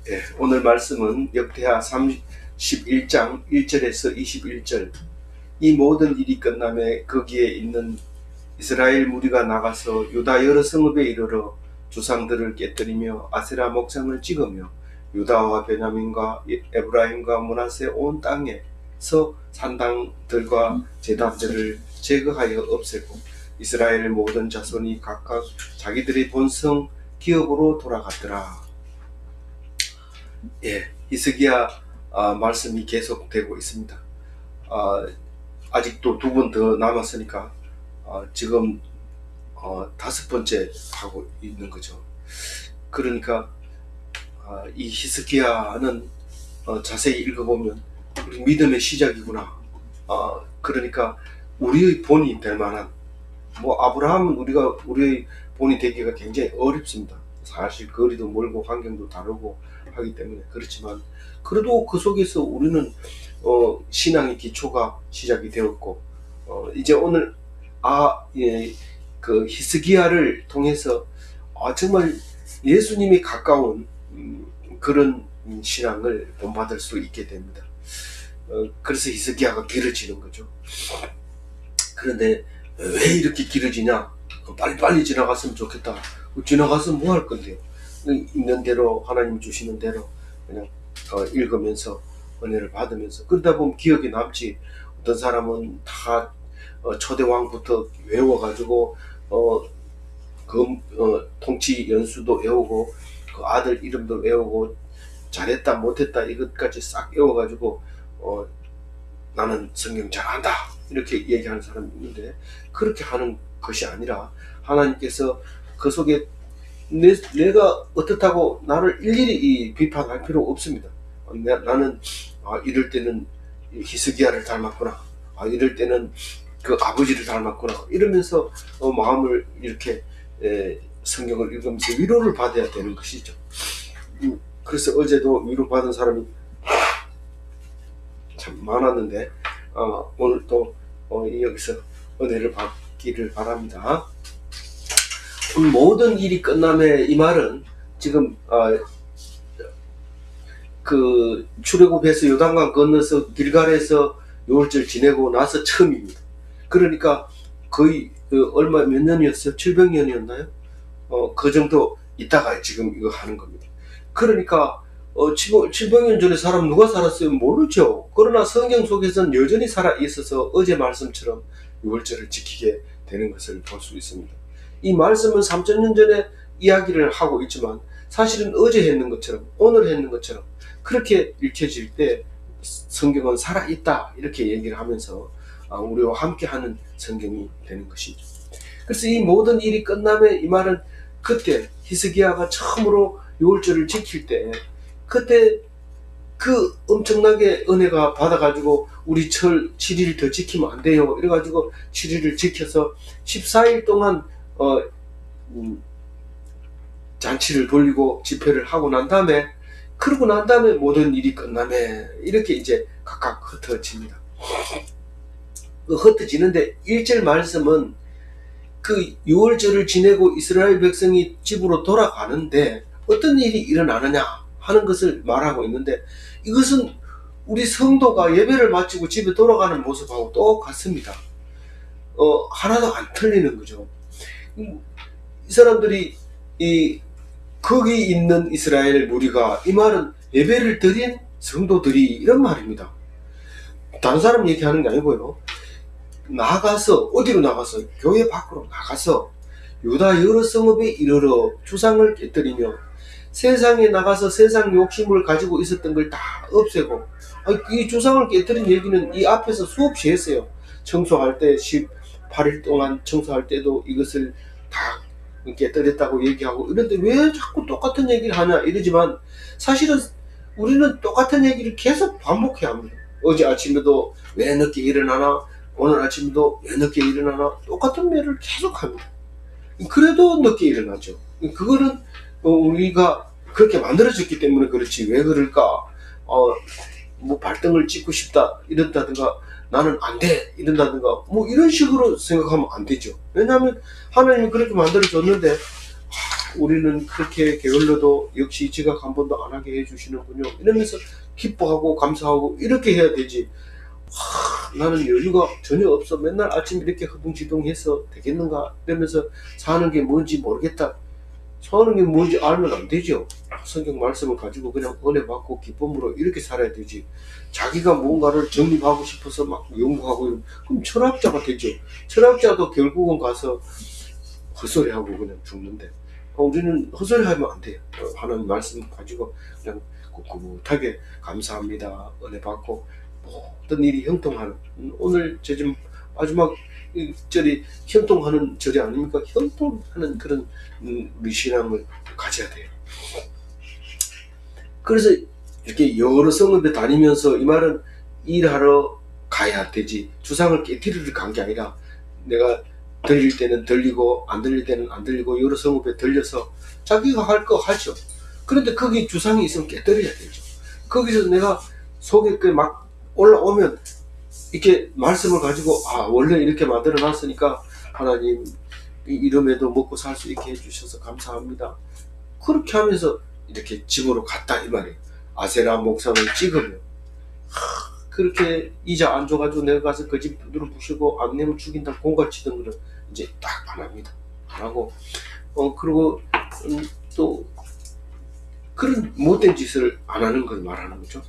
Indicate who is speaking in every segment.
Speaker 1: 예, 오늘 말씀은 역대하 31장 1절에서 21절. 이 모든 일이 끝남에 거기에 있는 이스라엘 무리가 나가서 유다 여러 성읍에 이르러 주상들을 깨뜨리며 아세라 목상을 찍으며 유다와 베냐민과 에브라임과 므낫세 온 땅에서 산당들과 제단들을 제거하여 없애고 이스라엘 모든 자손이 각각 자기들의 본성 기업으로 돌아갔더라. 예, 히스기야 말씀이 계속되고 있습니다. 아직도 두 번 더 남았으니까 지금 5번째 하고 있는 거죠. 그러니까 이 히스기야는 자세히 읽어보면 우리 믿음의 시작이구나. 그러니까 우리의 본이 될 만한, 아브라함은 우리의 본이 되기가 굉장히 어렵습니다. 사실 거리도 멀고 환경도 다르고 하기 때문에. 그렇지만 그래도 그 속에서 우리는 신앙의 기초가 시작이 되었고, 이제 오늘 그 히스기야를 통해서 정말 예수님이 가까운 그런 신앙을 본받을 수 있게 됩니다. 그래서 히스기야가 길어지는 거죠. 그런데 왜 이렇게 길어지냐? 빨리빨리 지나갔으면 좋겠다. 지나가서 뭐 할 건데요? 있는 대로, 하나님 주시는 대로 그냥 읽으면서 은혜를 받으면서, 그러다 보면 기억이 남지. 어떤 사람은 다 초대왕부터 외워가지고 통치 연수도 외우고 그 아들 이름도 외우고 잘했다 못했다 이것까지 싹 외워가지고 나는 성경 잘한다 이렇게 얘기하는 사람이 있는데, 그렇게 하는 것이 아니라 하나님께서 그 속에 내가 어떻다고 나를 일일이 비판할 필요 없습니다. 나는 이럴 때는 히스기야를 닮았구나, 이럴 때는 그 아버지를 닮았구나, 이러면서 마음을 이렇게 성경을 읽으면서 위로를 받아야 되는 것이죠. 그래서 어제도 위로받은 사람이 참 많았는데 오늘 또 여기서 은혜를 받기를 바랍니다. 모든 일이 끝남에, 이 말은 지금 그 출애굽해서 요단강 건너서 길갈에서 유월절 지내고 나서 처음입니다. 그러니까 거의 몇 년이었어요? 700년이었나요? 그 정도 있다가 지금 이거 하는 겁니다. 그러니까 700년 전에 사람 누가 살았어요? 모르죠. 그러나 성경 속에서는 여전히 살아 있어서 어제 말씀처럼 유월절을 지키게 되는 것을 볼 수 있습니다. 이 말씀은 3000년 전에 이야기를 하고 있지만 사실은 어제 했는 것처럼, 오늘 했는 것처럼 그렇게 읽혀질 때 성경은 살아있다 이렇게 얘기를 하면서 우리와 함께하는 성경이 되는 것이죠. 그래서 이 모든 일이 끝남에, 이 말은 그때 히스기야가 처음으로 유월절을 지킬 때, 그때 그 엄청나게 은혜가 받아가지고 우리 철 7일 더 지키면 안 돼요 이래가지고 7일을 지켜서 14일 동안 잔치를 돌리고 집회를 하고 난 다음에, 그러고 난 다음에 모든 일이 끝나면 이렇게 이제 각각 흩어집니다. 흩어지는데 1절 말씀은 그 유월절을 지내고 이스라엘 백성이 집으로 돌아가는데 어떤 일이 일어나느냐 하는 것을 말하고 있는데, 이것은 우리 성도가 예배를 마치고 집에 돌아가는 모습하고 똑같습니다. 하나도 안 틀리는 거죠. 이 사람들이 거기 있는 이스라엘 무리가, 이 말은 예배를 드린 성도들이 이런 말입니다. 다른 사람 얘기하는 게 아니고요. 나가서, 어디로 나가서? 교회 밖으로 나가서 유다 여러 성읍에 이르러 주상을 깨뜨리며 세상에 나가서 세상 욕심을 가지고 있었던 걸 다 없애고, 이 주상을 깨뜨린 얘기는 이 앞에서 수없이 했어요. 청소할 때 18일 동안 청소할 때도 이것을 다 깨뜨렸다고 얘기하고, 이런데 왜 자꾸 똑같은 얘기를 하냐 이러지만, 사실은 우리는 똑같은 얘기를 계속 반복해야 합니다. 어제 아침에도 왜 늦게 일어나나, 오늘 아침에도 왜 늦게 일어나나, 똑같은 말을 계속 합니다. 그래도 늦게 일어나죠. 그거는 우리가 그렇게 만들어졌기 때문에 그렇지, 왜 그럴까? 발등을 찍고 싶다 이런다든가, 나는 안 돼 이런다든가, 이런 식으로 생각하면 안 되죠. 왜냐하면 하나님이 그렇게 만들어줬는데 우리는 그렇게 게을러도 역시 지각 한 번도 안 하게 해주시는군요. 이러면서 기뻐하고 감사하고 이렇게 해야 되지. 나는 여유가 전혀 없어. 맨날 아침 이렇게 허둥지둥해서 되겠는가? 이러면서 사는 게 뭔지 모르겠다. 사는 게 뭔지 알면 안 되죠. 성경 말씀을 가지고 그냥 은혜 받고 기쁨으로 이렇게 살아야 되지. 자기가 뭔가를 정립하고 싶어서 막 연구하고 그럼 철학자가 되죠. 철학자도 결국은 가서 헛소리하고 그냥 죽는데 우리는 헛소리하면 안 돼요. 하나님 말씀 가지고 그냥 꿋꿋하게 감사합니다. 은혜 받고 모든 일이 형통하는 오늘 제 지금 마지막 절이 형통하는 절이 아닙니까? 형통하는 그런 우리 신앙을 가져야 돼요. 그래서 이렇게 여러 성읍에 다니면서 이 말은 일하러 가야 되지 주상을 깨뜨리러 간 게 아니라 내가 들릴 때는 들리고 안 들릴 때는 안 들리고 여러 성읍에 들려서 자기가 할 거 하죠. 그런데 거기 주상이 있으면 깨뜨려야 되죠. 거기서 내가 속에 막 올라오면 이렇게 말씀을 가지고 원래 이렇게 만들어 놨으니까 하나님 이 이름에도 먹고 살 수 있게 해주셔서 감사합니다. 그렇게 하면서 이렇게 집으로 갔다 이 말이에요. 아세라 목상을 찍으면 그렇게 이자 안 줘가지고 내가 가서 그 집 두드러 부시고 안 내면 죽인다 공갈치던 거를 이제 딱 안 합니다. 안 하고 그리고 또 그런 못된 짓을 안 하는 걸 말하는 거죠.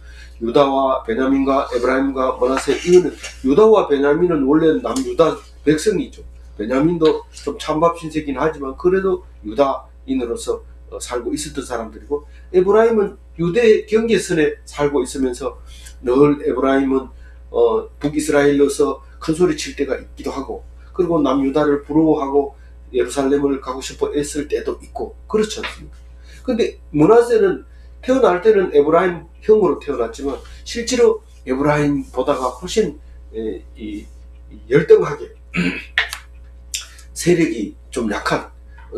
Speaker 1: 유다와 베냐민과 에브라임과 므낫세 이거는 유다와 베냐민은 원래 남유다 백성이죠. 베냐민도 좀 찬밥 신세긴 하지만 그래도 유다인으로서 살고 있었던 사람들이고 에브라임은 유대 경계선에 살고 있으면서 늘 에브라임은 북이스라엘로서 큰 소리 칠 때가 있기도 하고 그리고 남유다를 부러워하고 예루살렘을 가고 싶어 애쓸 때도 있고 그렇지 않습니까? 근데 므낫세는 태어날 때는 에브라임 형으로 태어났지만 실제로 에브라임보다가 훨씬 열등하게 세력이 좀 약한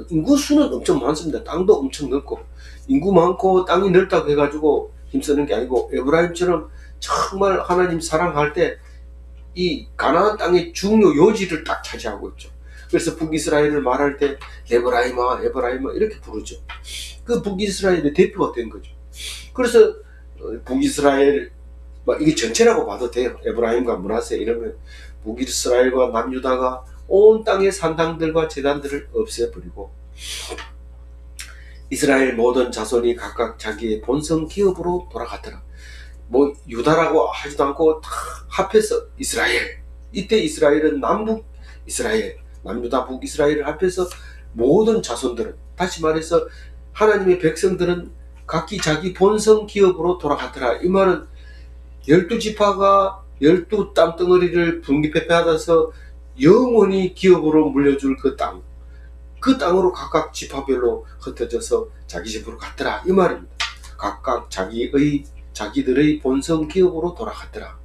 Speaker 1: 인구 수는 엄청 많습니다. 땅도 엄청 넓고 인구 많고 땅이 넓다고 해가지고 힘쓰는 게 아니고 에브라임처럼 정말 하나님 사랑할 때 이 가나안 땅의 중요 요지를 딱 차지하고 있죠. 그래서 북이스라엘을 말할 때 에브라임아 에브라임아 이렇게 부르죠. 그 북이스라엘의 대표가 된 거죠. 그래서 북이스라엘 이게 전체라고 봐도 돼요. 에브라임과 므낫세 이러면 북이스라엘과 남유다가 온 땅의 산당들과 제단들을 없애버리고 이스라엘 모든 자손이 각각 자기의 본성 기업으로 돌아갔더라. 유다라고 하지도 않고 다 합해서 이스라엘. 이때 이스라엘은 남북 이스라엘, 남유다 북이스라엘을 합해서 모든 자손들은 다시 말해서 하나님의 백성들은 각기 자기 본성 기업으로 돌아갔더라. 이 말은 12지파가 12 땅덩어리를 분기폐폐하면서 영원히 기업으로 물려줄 그 땅, 그 땅으로 각각 지파별로 흩어져서 자기 집으로 갔더라 이 말입니다. 각각 자기들의 본성 기업으로 돌아갔더라.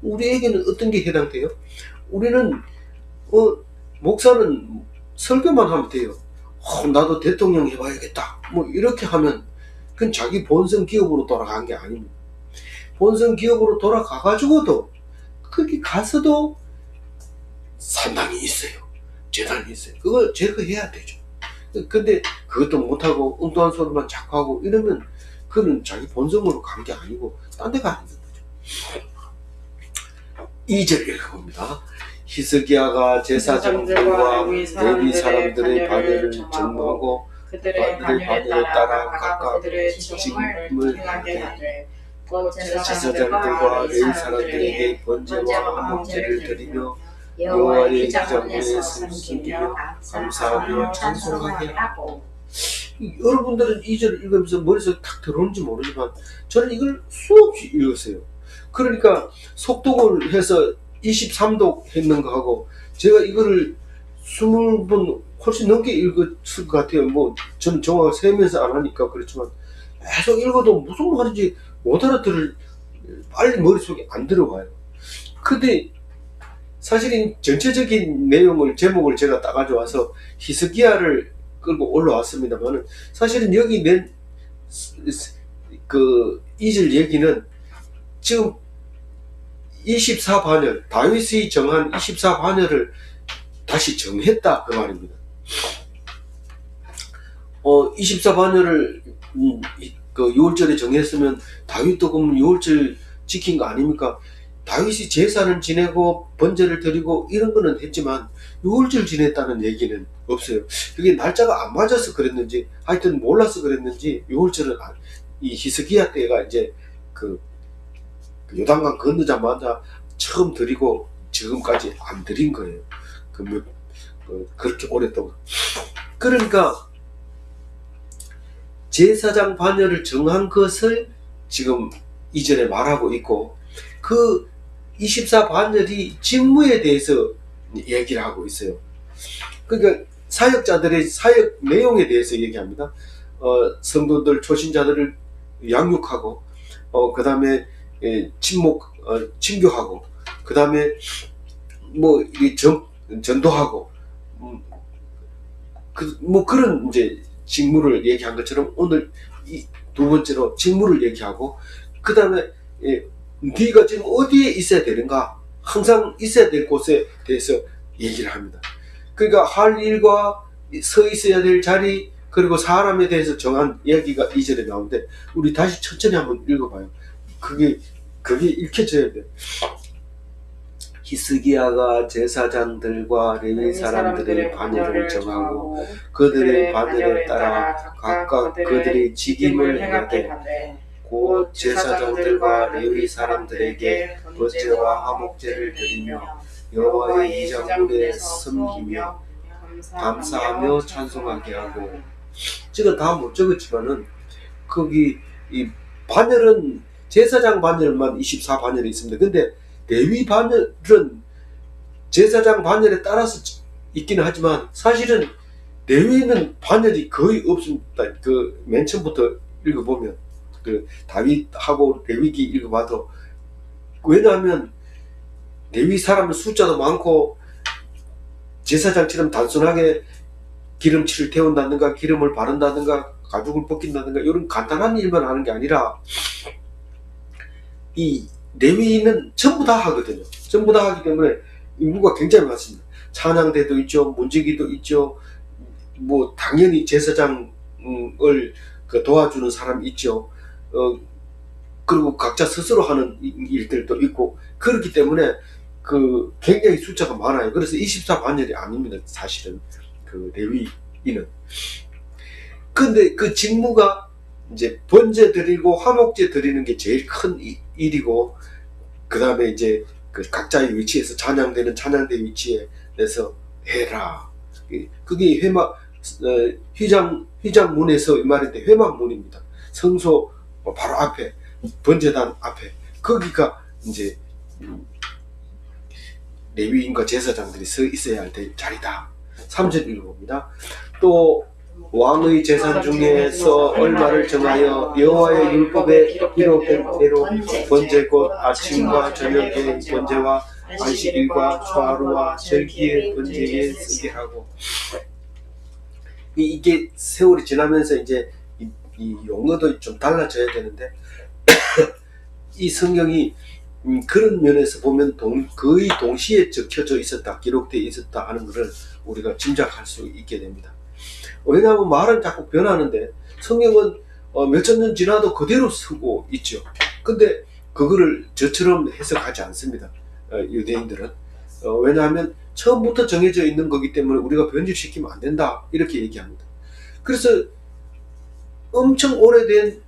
Speaker 1: 우리에게는 어떤 게 해당돼요? 우리는 목사는 설교만 하면 돼요. 나도 대통령 해봐야겠다 이렇게 하면 그건 자기 본성 기업으로 돌아간 게 아닙니다. 본성 기업으로 돌아가가지고도 거기 가서도 산당이 있어요. 재단이 있어요. 그걸 제거해야 되죠. 근데 그것도 못하고 엉뚱한 소리만 자꾸 하고 이러면 그는 자기 본성으로 간 게 아니고 딴 데 가는 거죠. 2절 읽어봅니다. 히스기야가 제사장들과 레위 사람들의 반열을 점거하고 그들의 반열에 따라 각각 직임을 행하되 제사장들과 레위 사람들에게 번제와 화목제를 드리며 여호와의 기장문에 숨기며 감사하며 찬송하게 하고. 여러분들은 이 절을 읽으면서 머릿속에 탁 들어오는지 모르지만 저는 이걸 수없이 읽었어요. 그러니까 속독을 해서 23독 했는 거하고 제가 이거를 20번 훨씬 넘게 읽었을 것 같아요. 저는 정확하게 세면서 안 하니까 그렇지만 계속 읽어도 무슨 말인지 못 알아들을 빨리 머릿속에 안 들어와요. 근데 사실은 전체적인 내용을 제목을 제가 따가져와서 히스기야를 끌고 올라왔습니다만 사실은 여기 낸 그 2절 얘기는 지금 24반열 다윗이 정한 24반열을 다시 정했다 그 말입니다. 24반열을 그 유월절에 정했으면 다윗도 그럼 유월절 지킨 거 아닙니까? 다윗이 제사는 지내고 번제를 드리고 이런 거는 했지만 유월절 지냈다는 얘기는 없어요. 그게 날짜가 안 맞아서 그랬는지 하여튼 몰라서 그랬는지 유월절은 이 히스기야 때가 이제 그 요단강 건너자마자 처음 드리고 지금까지 안 드린 거예요. 그렇게 오랫동안. 그러니까 제사장 반열을 정한 것을 지금 이전에 말하고 있고, 그 24반열이 직무에 대해서 얘기를 하고 있어요. 그러니까 사역자들의 사역 내용에 대해서 얘기합니다. 성도들 초신자들을 양육하고, 그 다음에 친교하고, 그 다음에 전도하고, 그런 이제 직무를 얘기한 것처럼 오늘 이 두 번째로 직무를 얘기하고, 그 다음에 네가 지금 어디에 있어야 되는가, 항상 있어야 될 곳에 대해서 얘기를 합니다. 그러니까 할 일과 서 있어야 될 자리, 그리고 사람에 대해서 정한 이야기가 이전에 나오는데 우리 다시 천천히 한번 읽어봐요. 그게 읽혀져야 돼. 히스기야가 제사장들과 레위 사람들의 반열을 정하고 그들의 반열에 따라 각각 그들의 직임을 해야 돼. 곧 제사장들과 레위 사람들에게 번제와 화목제를 드리며 여호와의 이장문에 섬기며 감사하며 찬송하게 하고. 지금 다 못 적었지만은 거기 이 반열은 제사장 반열만 24반열이 있습니다. 근데 레위 반열은 제사장 반열에 따라서 있기는 하지만 사실은 레위는 반열이 거의 없습니다. 그 맨 처음부터 읽어보면 그 다윗하고 레위기 읽어봐도, 왜냐하면 레위 사람은 숫자도 많고 제사장처럼 단순하게 기름칠을 태운다든가 기름을 바른다든가 가죽을 벗긴다든가 이런 간단한 일만 하는 게 아니라 이 레위는 전부 다 하거든요. 전부 다 하기 때문에 인구가 굉장히 많습니다. 찬양대도 있죠, 문지기도 있죠, 당연히 제사장을 도와주는 사람이 있죠. 그리고 각자 스스로 하는 일들도 있고, 그렇기 때문에 굉장히 숫자가 많아요. 그래서 24반열이 아닙니다, 사실은 그 레위인은. 근데 그 직무가 이제 번제 드리고 화목제 드리는 게 제일 큰 일이고, 그 다음에 이제 그 각자의 위치에서 찬양대는 찬양대 위치에서 해라. 그게 휘장문에서 이 말인데 회막문입니다. 성소 바로 앞에, 번제단 앞에, 거기가 이제 레위인과 제사장들이 서 있어야 할 자리다. 3절 읽어봅니다. 또 왕의 재산 중에서 얼마를 정하여 여호와의 율법에 기록된 대로 번제 곧 아침과 저녁의 번제와 안식일과 초하루와 절기의 번제에 쓰게 하고. 이게 세월이 지나면서 이제 이 용어도 좀 달라져야 되는데 이 성경이 그런 면에서 보면 거의 동시에 적혀져 있었다, 기록되어 있었다 하는 것을 우리가 짐작할 수 있게 됩니다. 왜냐하면 말은 자꾸 변하는데 성경은 몇천 년 지나도 그대로 쓰고 있죠. 근데 그거를 저처럼 해석하지 않습니다, 유대인들은. 왜냐하면 처음부터 정해져 있는 거기 때문에 우리가 변질시키면 안 된다, 이렇게 얘기합니다. 그래서 엄청 오래된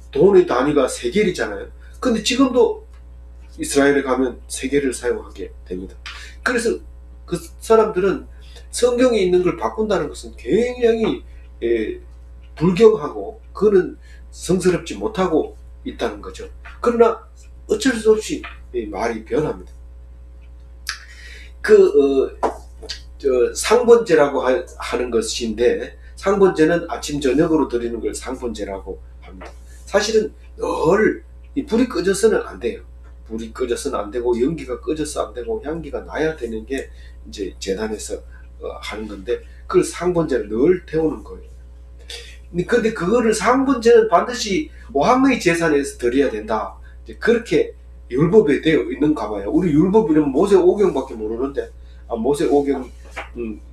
Speaker 1: 돈의 단위가 세겔이잖아요. 근데 지금도 이스라엘에 가면 세겔을 사용하게 됩니다. 그래서 그 사람들은 성경에 있는 걸 바꾼다는 것은 굉장히 불경하고, 그거는 성스럽지 못하고 있다는 거죠. 그러나 어쩔 수 없이 말이 변합니다. 상번제라고 하는 것인데, 상번제는 아침 저녁으로 드리는 걸 상번제라고 합니다. 사실은 늘 불이 꺼져서는 안 돼요. 불이 꺼져서는 안 되고 연기가 꺼져서 안 되고 향기가 나야 되는 게 이제 제단에서 하는 건데, 그걸 상번제를 늘 태우는 거예요. 근데 그거를 상번제는 반드시 왕의 재산에서 드려야 된다, 이제 그렇게 율법에 되어 있는가 봐요. 우리 율법 이름은 모세 오경밖에 모르는데, 모세 오경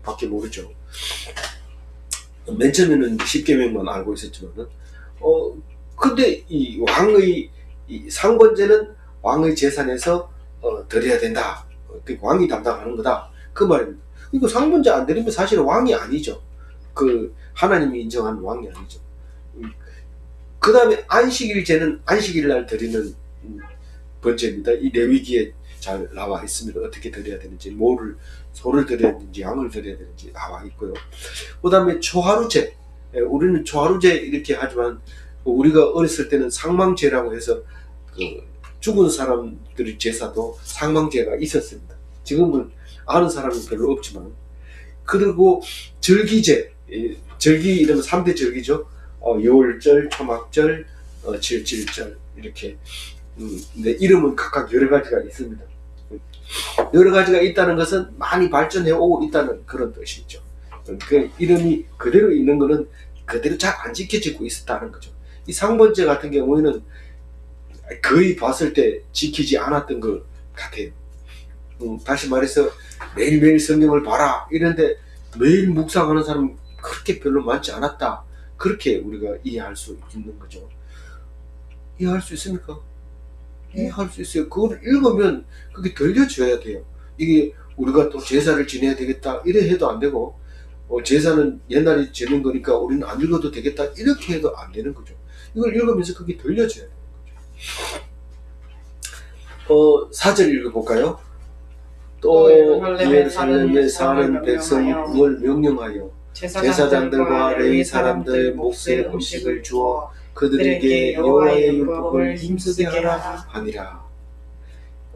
Speaker 1: 밖에 모르죠. 맨 처음에는 10계명만 알고 있었지만은 근데 이 왕의 이 상번제는 왕의 재산에서 드려야 된다. 그 왕이 담당하는 거다. 그 말입니다. 그리고 상번제 안 드리면 사실은 왕이 아니죠. 그 하나님이 인정하는 왕이 아니죠. 그 다음에 안식일제는 안식일 날 드리는 번제입니다. 이 레위기에 잘 나와 있습니다. 어떻게 드려야 되는지, 뭐를 소를 드려야 되는지, 양을 드려야 되는지 나와 있고요. 그 다음에 초하루제, 우리는 초하루제 이렇게 하지만 우리가 어렸을 때는 상망제라고 해서 그 죽은 사람들의 제사도 상망제가 있었습니다. 지금은 아는 사람이 별로 없지만. 그리고 절기제, 절기 이러면 3대 절기죠. 여울절, 초막절, 칠칠절 이렇게. 근데 이름은 각각 여러 가지가 있습니다. 여러 가지가 있다는 것은 많이 발전해 오고 있다는 그런 뜻이죠. 그 이름이 그대로 있는 것은 그대로 잘 안 지켜지고 있었다는 거죠. 이 상번제 같은 경우에는 거의 봤을 때 지키지 않았던 것 같아요. 다시 말해서 매일매일 성경을 봐라 이런데 매일 묵상하는 사람 그렇게 별로 많지 않았다. 그렇게 우리가 이해할 수 있는 거죠. 이해할 수 있습니까? 이해할 수 있어요. 그걸 읽으면 그게 들려줘야 돼요. 이게 우리가 또 제사를 지내야 되겠다 이래 해도 안 되고 제사는 옛날에 지는 거니까 우리는 안 읽어도 되겠다 이렇게 해도 안 되는 거죠. 이걸 읽으면서 그게 들려줘야 되는 거죠. 4절 읽어볼까요? 또 예루살렘에 사는 백성을 명령하여 제사장들과 레위 사람들 몫의 음식을 주어 그들에게 여호와의 율법을 힘쓰게 하라 하니라.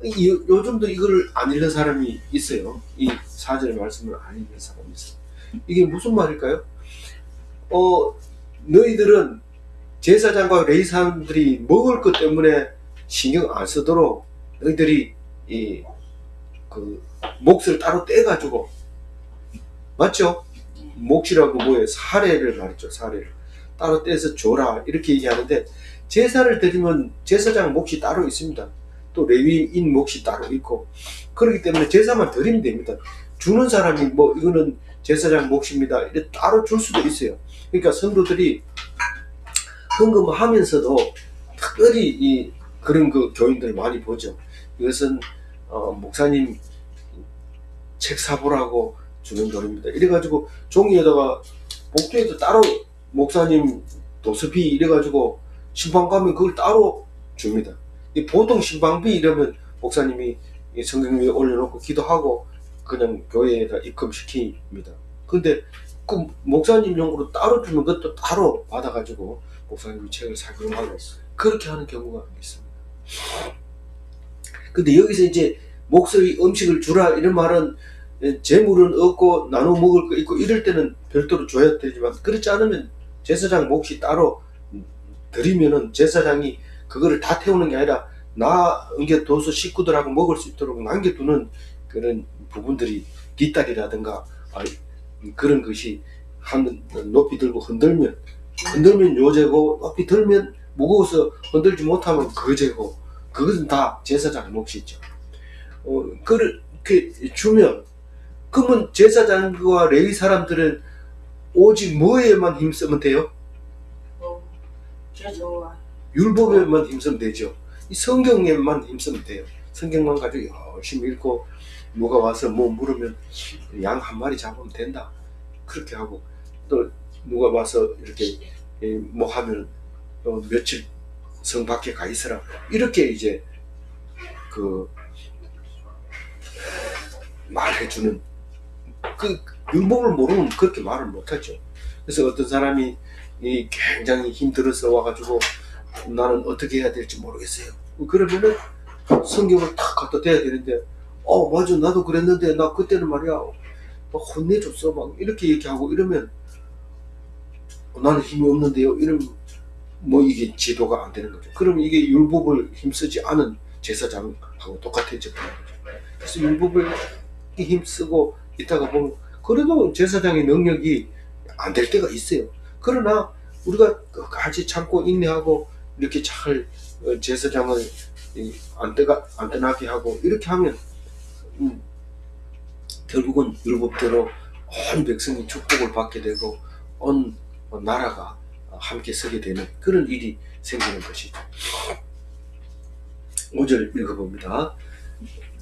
Speaker 1: 요즘도 이걸 안 읽는 사람이 있어요. 이 4절 말씀을 안 읽는 사람이 있어요. 이게 무슨 말일까요? 너희들은 제사장과 레위 사람들이 먹을 것 때문에 신경 안 쓰도록 너희들이 그 몫을 따로 떼가지고, 맞죠? 몫이라고 뭐예요? 사례를 말했죠. 사례를 따로 떼서 줘라 이렇게 얘기하는데, 제사를 드리면 제사장 몫이 따로 있습니다. 또 레위인 몫이 따로 있고, 그렇기 때문에 제사만 드리면 됩니다. 주는 사람이 뭐 이거는 제사장 몫입니다 이렇게 따로 줄 수도 있어요. 그러니까 성도들이 헌금하면서도 특별히 그런 그 교인들 많이 보죠. 이것은 목사님 책 사보라고 주는 돈입니다. 이래가지고 종이에다가 복도에도 따로 목사님 도서비 이래가지고 신방 가면 그걸 따로 줍니다. 보통 신방비 이러면 목사님이 성경 위에 올려놓고 기도하고 그냥 교회에다 입금시킵니다. 근데 그 목사님 용으로 따로 주면 그것도 따로 받아가지고 목사님이 책을 사기로 하고 그렇게 하는 경우가 있습니다. 근데 여기서 이제 목소리 음식을 주라 이런 말은 재물은 없고 나눠 먹을 거 있고 이럴 때는 별도로 줘야 되지만, 그렇지 않으면 제사장 몫이 따로 드리면은 제사장이 그거를 다 태우는 게 아니라 남겨둬서 식구들하고 먹을 수 있도록 남겨두는 그런 부분들이 뒷다리라든가 그런 것이 한 높이 들고 흔들면 요제고, 높이 들면 무거워서 흔들지 못하면 거제고, 그것은 다 제사장 몫이죠. 그렇게 주면, 그러면 제사장과 레위 사람들은 오직 뭐에만 힘쓰면 돼요? 율법에만 힘쓰면 되죠. 이 성경에만 힘쓰면 돼요. 성경만 가지고 열심히 읽고 누가 와서 뭐 물으면 양 한 마리 잡으면 된다 그렇게 하고, 또 누가 와서 이렇게 뭐 하면 며칠 성 밖에 가 있으라 이렇게 이제 그 말해주는, 그 율법을 모르면 그렇게 말을 못하죠. 그래서 어떤 사람이 굉장히 힘들어서 와가지고 나는 어떻게 해야 될지 모르겠어요. 그러면은 성경을 탁 갖다 대야 되는데, 맞아 나도 그랬는데 나 그때는 말이야 막 혼내줬어 막 이렇게 얘기하고 이러면 나는 힘이 없는데요 이러면 뭐 이게 지도가 안 되는 거죠. 그러면 이게 율법을 힘쓰지 않은 제사장하고 똑같아져 버리는 거죠. 그래서 율법을 힘쓰고 있다가 보면 그래도 제사장의 능력이 안 될 때가 있어요. 그러나 우리가 같이 참고 인내하고 이렇게 잘 제사장을 안 떠나게 하고 이렇게 하면 결국은 율법대로 온 백성이 축복을 받게 되고 온 나라가 함께 서게 되는 그런 일이 생기는 것이죠. 5절 읽어봅니다.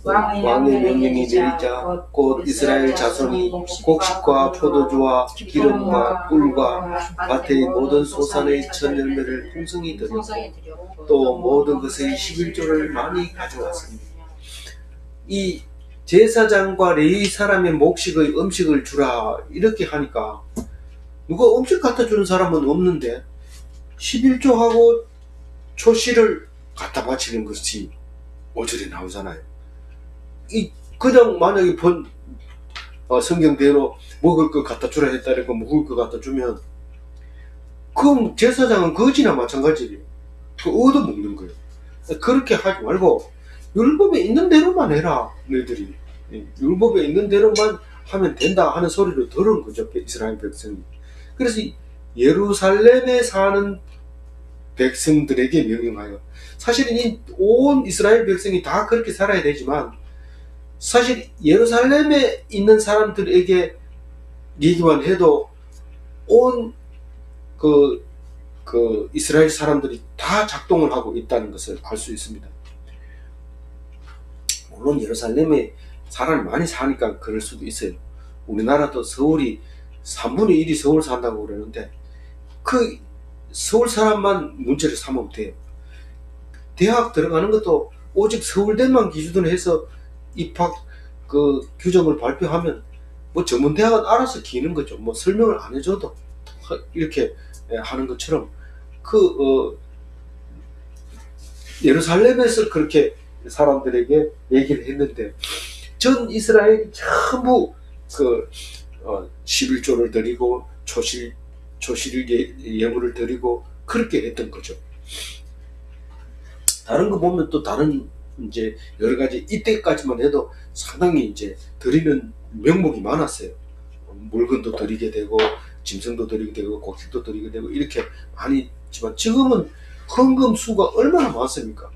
Speaker 1: 왕의 명령이 내리자 곧 이스라엘 자손이 곡식과 포도주와 기름과 꿀과 밭의 모든 소산의 첫 열매를 풍성히 드리고 또 모든 것의 11조를 많이 가져왔습니다. 이 제사장과 레위 사람의 몫의 음식을 주라 이렇게 하니까 누가 음식 갖다 주는 사람은 없는데 11조하고 초실을 갖다 바치는 것이 5절에 나오잖아요. 그냥 만약에 성경대로 먹을 것 갖다 주라 했다니까 먹을 것 갖다 주면 그럼 제사장은 거지나 마찬가지예요. 얻어먹는 거예요. 그렇게 하지 말고 율법에 있는 대로만 해라. 너희들이 율법에 있는 대로만 하면 된다 하는 소리를 들은 거죠, 이스라엘 백성이. 그래서 예루살렘에 사는 백성들에게 명령하여, 사실은 이 온 이스라엘 백성이 다 그렇게 살아야 되지만 사실 예루살렘에 있는 사람들에게 얘기만 해도 온 이스라엘 사람들이 다 작동을 하고 있다는 것을 알 수 있습니다. 물론 예루살렘에 사람이 많이 사니까 그럴 수도 있어요. 우리나라도 서울이 3분의 1이 서울 산다고 그러는데 그 서울 사람만 문제를 삼으면 돼요. 대학 들어가는 것도 오직 서울대만 기준으로 해서 입학 규정을 발표하면 뭐 전문대학은 알아서 기는 거죠. 뭐 설명을 안 해줘도 이렇게 하는 것처럼 예루살렘에서 그렇게 사람들에게 얘기를 했는데 전 이스라엘이 전부 11조를 드리고 초실 예물을 드리고 그렇게 했던 거죠. 다른 거 보면 또 다른 이제 여러 가지 이때까지만 해도 상당히 이제 드리는 명목이 많았어요. 물건도 드리게 되고 짐승도 드리게 되고 곡식도 드리게 되고 이렇게 많이 있지만 지금은 헌금 수가 얼마나 많습니까?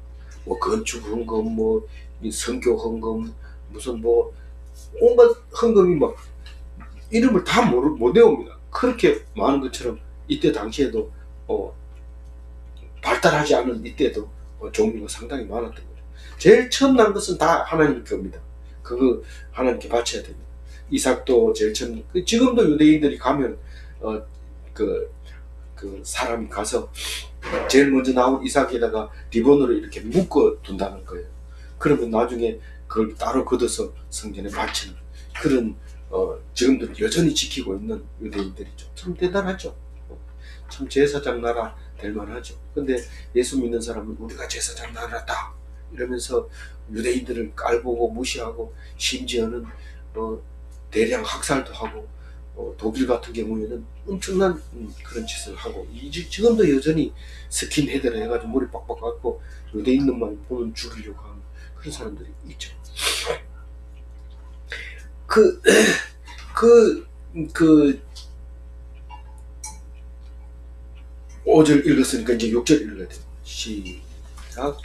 Speaker 1: 뭐 건축 헌금, 뭐 선교 헌금, 무슨 뭐 온갖 헌금이 막 이름을 다 못 외웁니다. 그렇게 많은 것처럼 이때 당시에도 발달하지 않은 이때도 종류가 상당히 많았던 거죠. 제일 처음 난 것은 다 하나님 겁니다. 그거 하나님께 바쳐야 됩니다. 이삭도 제일 처음, 지금도 유대인들이 가면 사람이 가서 제일 먼저 나온 이삭에다가 리본으로 이렇게 묶어 둔다는 거예요. 그러면 나중에 그걸 따로 걷어서 성전에 바치는 그런 지금도 여전히 지키고 있는 유대인들이죠. 참 대단하죠. 참 제사장 나라 될 만하죠. 근데 예수 믿는 사람은 우리가 제사장 나라다 이러면서 유대인들을 깔보고 무시하고 심지어는 대량 학살도 하고 독일 같은 경우에는 엄청난 그런 짓을 하고 지금도 여전히 스킨헤드를 해가지고 머리 빡빡 깎고 유대인들만 보면 죽이려고 하는 그런 사람들이 있죠. 5절 읽었으니까 이제 6절 읽어야 돼요. 시작.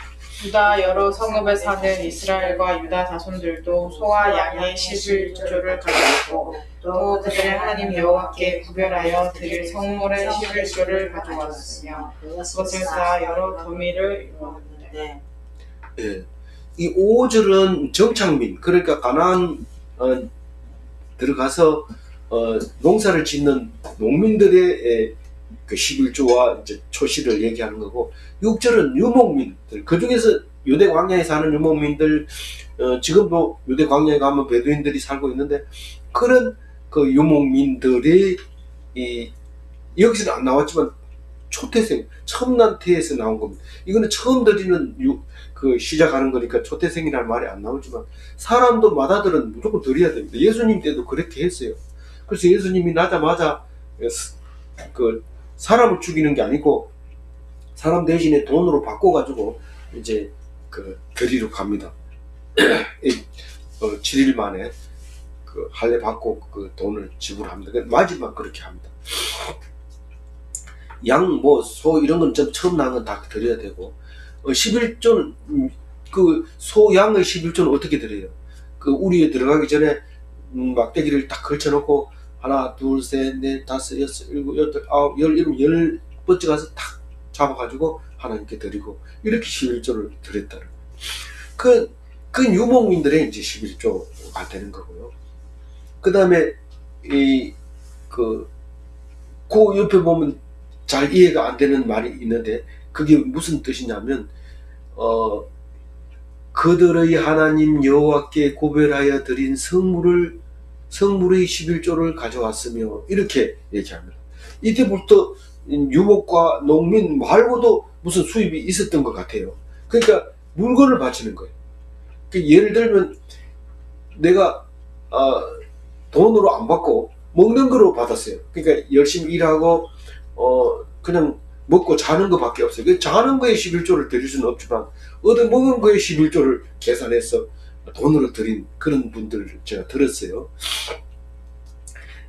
Speaker 2: 유다 여러 성읍에 사는 이스라엘과 유다 자손들도 소와 양의 11조를 가져왔고 또 그들의 하나님 여호와께 구별하여 드릴 성물의 11조를 가져왔으며 그것을 쌓아 여러 더미를 이루었는데.
Speaker 1: 예, 이 5절은 정착민, 그러니까 가나안 들어가서 농사를 짓는 농민들의 그 11조와 이제 초실을 얘기하는 거고, 6절은 유목민들, 그 중에서 유대 광야에 사는 유목민들, 지금도 유대 광야에 가면 베두인들이 살고 있는데 그런 그 유목민들이 여기서는 안 나왔지만 초태생, 첨난태에서 나온 겁니다. 이거는 처음 드리는 시작하는 거니까 초태생이라는 말이 안 나오지만 사람도 마다들은 무조건 드려야 됩니다. 예수님 때도 그렇게 했어요. 그래서 예수님이 나자마자 사람을 죽이는 게 아니고 사람 대신에 돈으로 바꿔가지고 이제 드리러 갑니다. 7일 만에 할례 받고 돈을 지불합니다. 마지막 그렇게 합니다. 양, 소 이런 건 좀 처음 나온 건 다 드려야 되고, 11조는 소, 양의 11조는 어떻게 드려요? 우리에 들어가기 전에 막대기를 딱 걸쳐놓고 하나, 둘, 셋, 넷, 다섯, 여섯, 일곱, 여덟, 아홉, 열, 이러면 10번째 가서 탁 잡아가지고 하나님께 드리고 이렇게 11조를 드렸다는 거예요. 그 유목민들의 이제 11조가 되는 거고요. 그 다음에 그 옆에 보면 잘 이해가 안 되는 말이 있는데 그게 무슨 뜻이냐면 그들의 하나님 여호와께 고별하여 드린 성물의 11조를 가져왔으며 이렇게 얘기합니다. 이때부터 유목과 농민 말고도 무슨 수입이 있었던 것 같아요. 그러니까 물건을 바치는 거예요. 예를 들면 내가 돈으로 안 받고 먹는 거로 받았어요. 그러니까 열심히 일하고 그냥 먹고 자는 것밖에 없어요. 그 자는 거에 11조를 드릴 수는 없지만 얻어 먹은 거에 11조를 계산해서 돈으로 드린 그런 분들을 제가 들었어요.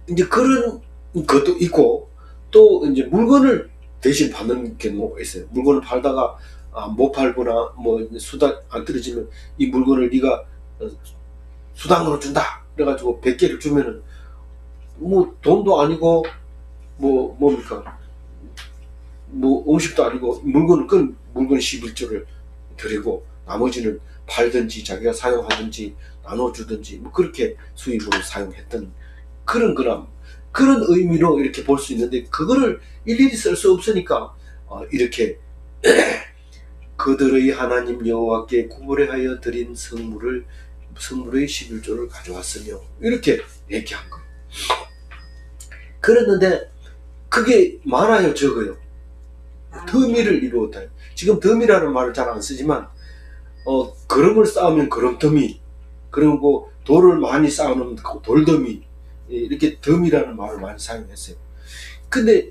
Speaker 1: 이제 그런 것도 있고 또 이제 물건을 대신 받는 경우가 있어요. 물건을 팔다가 못 팔거나 뭐 수당 안 떨어지면 이 물건을 네가 수당으로 준다. 그래가지고 100개를 주면은 뭐 돈도 아니고 뭡니까 음식도 아니고 그 물건 11조를 드리고 나머지는 팔든지 자기가 사용하든지 나눠주든지 뭐 그렇게 수입으로 사용했던 그런 의미로 이렇게 볼 수 있는데 그거를 일일이 쓸 수 없으니까 이렇게 그들의 하나님 여호와께 구별하여 드린 성물의 11조를 가져왔으며 이렇게 얘기한 거예요. 그랬는데 그게 많아요, 적어요? 더미를 이루었다. 지금 더미라는 말을 잘 안 쓰지만 거름을 쌓으면 거름더미, 그리고 돌을 많이 쌓으면 돌더미, 이렇게 더미라는 말을 많이 사용했어요. 근데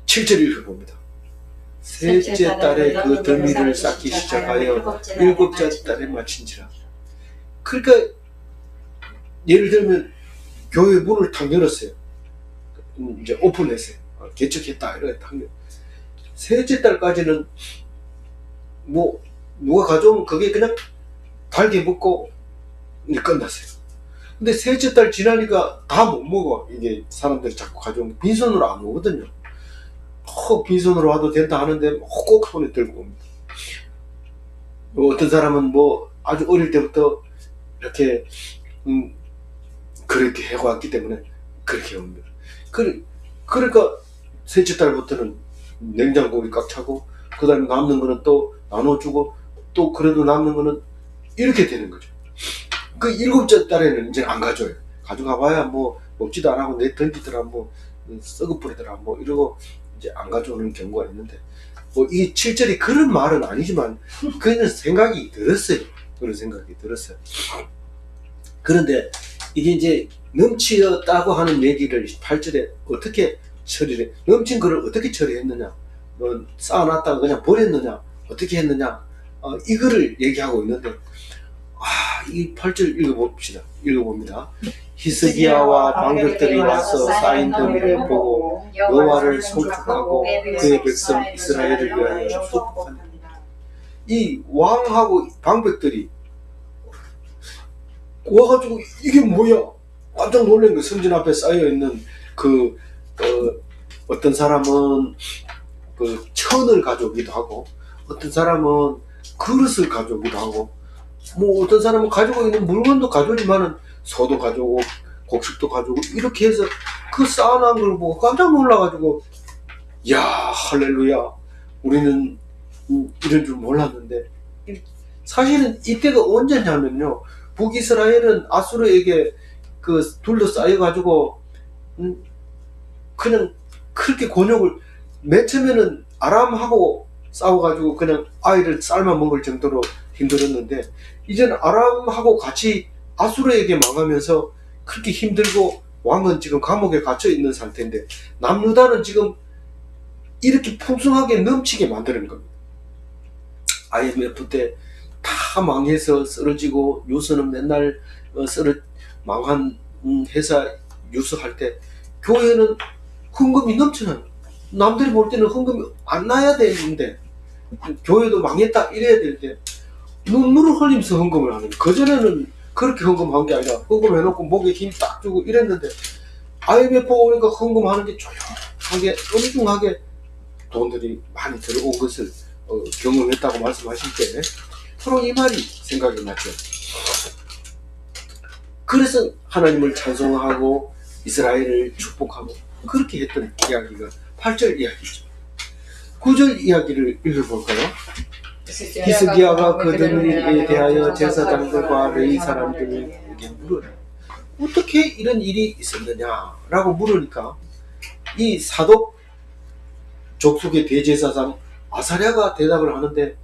Speaker 1: 7절 읽어봅니다. 셋째 달에 그 더미를 쌓기 시작하여 일곱째 달에 마친지라. 그러니까 예를 들면 교회 문을 탁 열었어요. 이제 오픈했어요. 개척했다 이렇게 탁 열었어요. 셋째 달까지는 뭐 누가 가져오면 그게 그냥 달게 먹고 이제 끝났어요. 근데 셋째 달 지나니까 다 못 먹어. 이게 사람들이 자꾸 가져오면 빈손으로 안 오거든요. 빈손으로 와도 된다 하는데 꼭 손에 들고 옵니다. 어떤 사람은 뭐 아주 어릴 때부터 이렇게 그렇게 해왔기 때문에 그렇게 옵니다. 그러니까 셋째 달부터는 냉장고에 꽉 차고 그 다음에 남는 거는 또 나눠주고 또 그래도 남는 거는 이렇게 되는 거죠. 그 일곱째 달에는 이제 안 가져요. 가져가 봐야 뭐 먹지도 안 하고 내 던지더라 뭐 썩어버리더라 뭐 이러고 이제 안 가져오는 경우가 있는데 뭐 이 7절이 그런 말은 아니지만 그런 생각이 들었어요. 그런 생각이 들었어요. 그런데 이게 이제 넘치었다고 하는 얘기를 8절에 어떻게 처리를 해? 넘친 거를 어떻게 처리했느냐? 뭐 쌓아놨다가 그냥 버렸느냐? 어떻게 했느냐? 이거를 얘기하고 있는데 이 8절 읽어봅니다. 히스기야와 방백들이 와서 쌓인 더미를 보고 여호와를 송축하고 그의 백성 이스라엘을 위하여 축복합니다. 이 왕하고 방백들이 와가지고 이게 뭐야? 깜짝 놀란 거. 성전 앞에 쌓여있는 어떤 사람은 그 천을 가져오기도 하고 어떤 사람은 그릇을 가져오기도 하고 뭐 어떤 사람은 가지고 있는 물건도 가져오지만은 소도 가져오고 곡식도 가져오고 이렇게 해서 그 쌓아놓은 걸 보고 깜짝 놀라가지고 야 할렐루야 우리는 이런 줄 몰랐는데 사실은 이때가 언제냐면요 북이스라엘은 아수르에게 그 둘도 쌓여가지고 그냥 그렇게 곤욕을 맨 처음에는 아람하고 싸워가지고 그냥 아이를 삶아 먹을 정도로 힘들었는데 이제는 아람하고 같이 아수르에게 망하면서 그렇게 힘들고 왕은 지금 감옥에 갇혀 있는 상태인데 남유다는 지금 이렇게 풍성하게 넘치게 만드는 겁니다. IMF 때 다 망해서 쓰러지고 유서는 맨날 망한 회사 유서할 때 교회는 헌금이 넘쳐나요. 남들이 볼 때는 헌금이 안 나야 되는데 교회도 망했다 이래야 될 때 눈물을 흘리면서 헌금을 하는 거예요. 그전에는 그렇게 헌금한 게 아니라 헌금해놓고 목에 힘 딱 주고 이랬는데 IMF 오니까 헌금하는 게 조용하게 엄중하게 돈들이 많이 들어온 것을 경험했다고 말씀하실 때 바로 이 말이 생각이 났죠. 그래서 하나님을 찬송하고 이스라엘을 축복하고 그렇게 했던 이야기가 8절 이야기죠. 9절 이야기를 읽어볼까요? 히스기야가 그들을 일에 대하여 제사장들과 레위 사람들에게 물으라. 어떻게 이런 일이 있었느냐라고 물으니까 이 사독 족속의 대제사장 아사랴가 대답을 하는데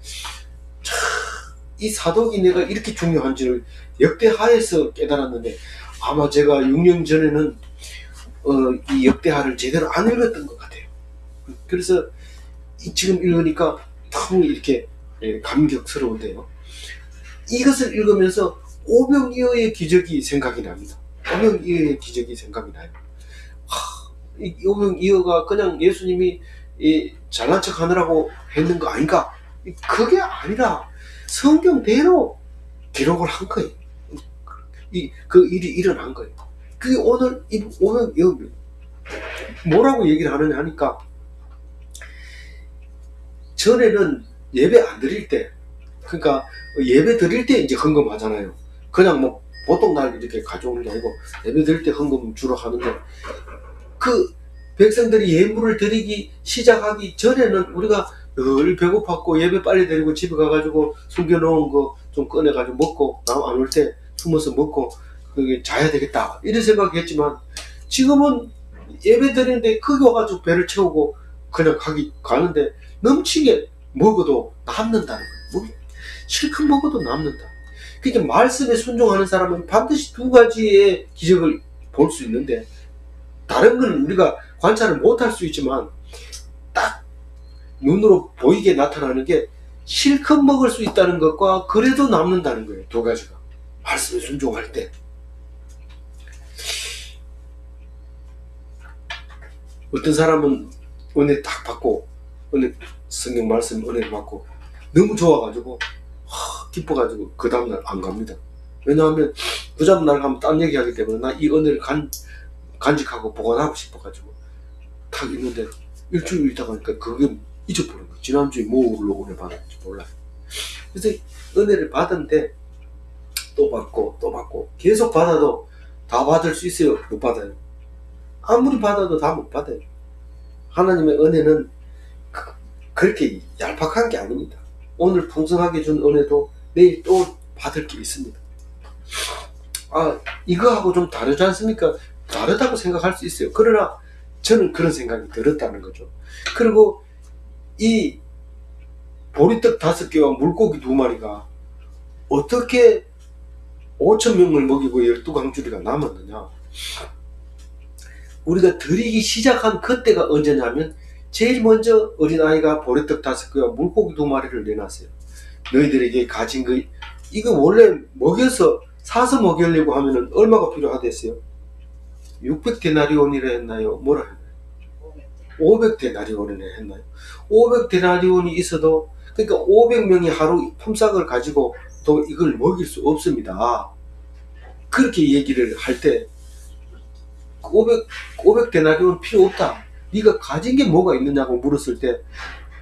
Speaker 1: 이 사독이 내가 이렇게 중요한지를 역대하에서 깨달았는데 아마 제가 6년 전에는 이 역대하를 제대로 안 읽었던 것 같아요. 그래서 지금 읽으니까 너무 이렇게 감격스러운데요. 이것을 읽으면서 오병이어의 기적이 생각이 납니다. 오병이어의 기적이 생각이 나요. 이 오병이어가 그냥 예수님이 잘난 척 하느라고 했는 거 아닌가? 그게 아니라 성경대로 기록을 한 거예요. 그 일이 일어난 거예요. 그게 오늘 오병이어입니다. 뭐라고 얘기를 하느냐 하니까 전에는 예배 안 드릴 때, 그러니까 예배 드릴 때 이제 헌금하잖아요. 그냥 뭐 보통 날 이렇게 가져오는 게 아니고 예배 드릴 때 헌금 주로 하는데 그 백성들이 예물을 드리기 시작하기 전에는 우리가 늘 배고팠고 예배 빨리 드리고 집에 가가지고 숨겨놓은 거 좀 꺼내가지고 먹고 남 안 올 때 숨어서 먹고 그게 자야 되겠다 이런 생각했지만 지금은 예배 드리는데 거기 와가지고 배를 채우고 그냥 가는데 넘치게 먹어도 남는다는 거예요. 실컷 먹어도 남는다. 그러니까 말씀에 순종하는 사람은 반드시 두 가지의 기적을 볼 수 있는데 다른 건 우리가 관찰을 못할 수 있지만 딱 눈으로 보이게 나타나는 게 실컷 먹을 수 있다는 것과 그래도 남는다는 거예요. 두 가지가. 말씀에 순종할 때. 어떤 사람은 은혜 딱 받고 은혜 성경 말씀 은혜를 받고 너무 좋아가지고 기뻐가지고 그 다음날 안 갑니다. 왜냐하면 그 다음날 가면 딴 얘기하기 때문에 나 이 은혜를 간직하고 보관하고 싶어가지고 탁 있는데 일주일 있다가 하니까 그게 잊어버린 거예요. 지난주에 뭐로 은혜 받았는지 몰라요. 그래서 은혜를 받은데 또 받고 또 받고 계속 받아도 다 받을 수 있어요? 못 받아요. 아무리 받아도 다 못 받아요. 하나님의 은혜는 그렇게 얄팍한 게 아닙니다. 오늘 풍성하게 준 은혜도 내일 또 받을 게 있습니다. 이거하고 좀 다르지 않습니까? 다르다고 생각할 수 있어요. 그러나 저는 그런 생각이 들었다는 거죠. 그리고 이 보리떡 5개와 물고기 2마리가 어떻게 5,000명을 먹이고 12강줄이가 남았느냐. 우리가 드리기 시작한 그때가 언제냐면 제일 먼저 어린아이가 보리떡 5개와 물고기 2마리를 내놨어요. 너희들에게 가진 거 이거 원래 사서 먹이려고 하면은 얼마가 필요하댔어요? 600데나리온이라 했나요? 뭐라 했나요? 500데나리온이라 했나요? 500데나리온이 있어도 그러니까 500명이 하루 품삯을 가지고 또 이걸 먹일 수 없습니다. 그렇게 얘기를 할 때 500데나리온 필요 없다. 네가 가진 게 뭐가 있느냐고 물었을 때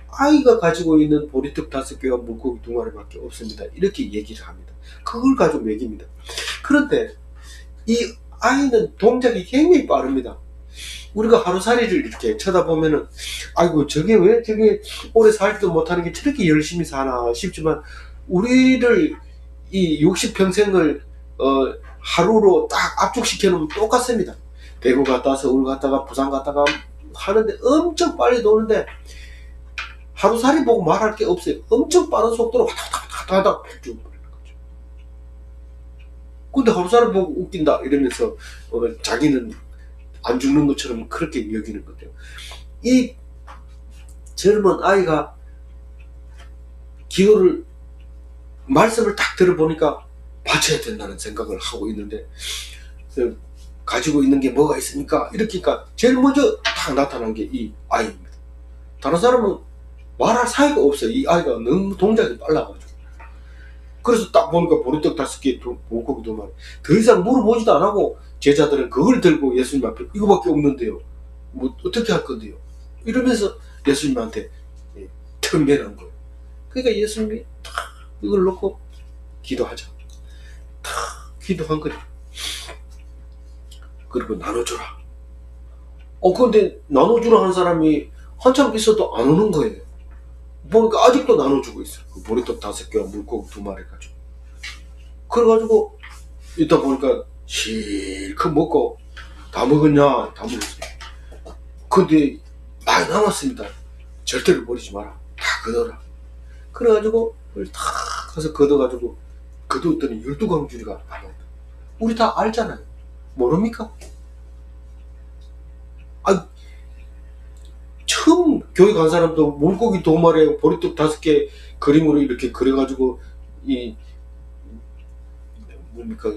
Speaker 1: 아이가 가지고 있는 보리떡 5개와 물고기 2마리밖에 없습니다. 이렇게 얘기를 합니다. 그걸 가지고 먹입니다. 그런데 이 아이는 동작이 굉장히 빠릅니다. 우리가 하루살이를 이렇게 쳐다보면은 아이고 저게 왜 저게 오래 살지도 못하는 게 저렇게 열심히 사나 싶지만 우리를 이 60평생을 하루로 딱 압축시켜 놓으면 똑같습니다. 대구 갔다 서울 갔다가 부산 갔다가 하는데 엄청 빨리 도는데 하루살이 보고 말할 게 없어요. 엄청 빠른 속도로 왔다 갔다 죽어버리는 거죠. 근데 하루살이 보고 웃긴다 이러면서 자기는 안 죽는 것처럼 그렇게 여기는 거죠. 이 젊은 아이가 기호를 말씀을 딱 들어보니까 바쳐야 된다는 생각을 하고 있는데 가지고 있는 게 뭐가 있습니까? 이렇게니까 제일 먼저 딱 나타난 게 이 아이입니다. 다른 사람은 말할 사이가 없어요. 이 아이가 너무 동작이 빨라가지고 그래서 딱 보니까 보리떡 5개, 물고기 2마리. 더 이상 물어보지도 안 하고 제자들은 그걸 들고 예수님 앞에 이거밖에 없는데요. 뭐 어떻게 할 건데요? 이러면서 예수님한테 덤벼난 거예요. 그러니까 예수님이 탁 이걸 놓고 기도하자. 탁 기도한 거예요. 그리고 나눠줘라. 근데 나눠주라 하는 사람이 한참 있어도 안 오는 거예요. 보니까 아직도 나눠주고 있어요. 그 보리떡 5개와 물고기 2마리 가지고. 그래가지고 이따 보니까 실컷 먹고 다 먹었냐? 다 먹었어요. 근데 많이 남았습니다. 절대로 버리지 마라. 다 걷어라. 그래가지고 그걸 다 가서 걷어가지고 걷었더니 12광주리가 남아있다. 우리 다 알잖아요. 모릅니까? 처음 교회 간 사람도 물고기 2마리에 보리떡 5개 그림으로 이렇게 그려가지고 뭡니까?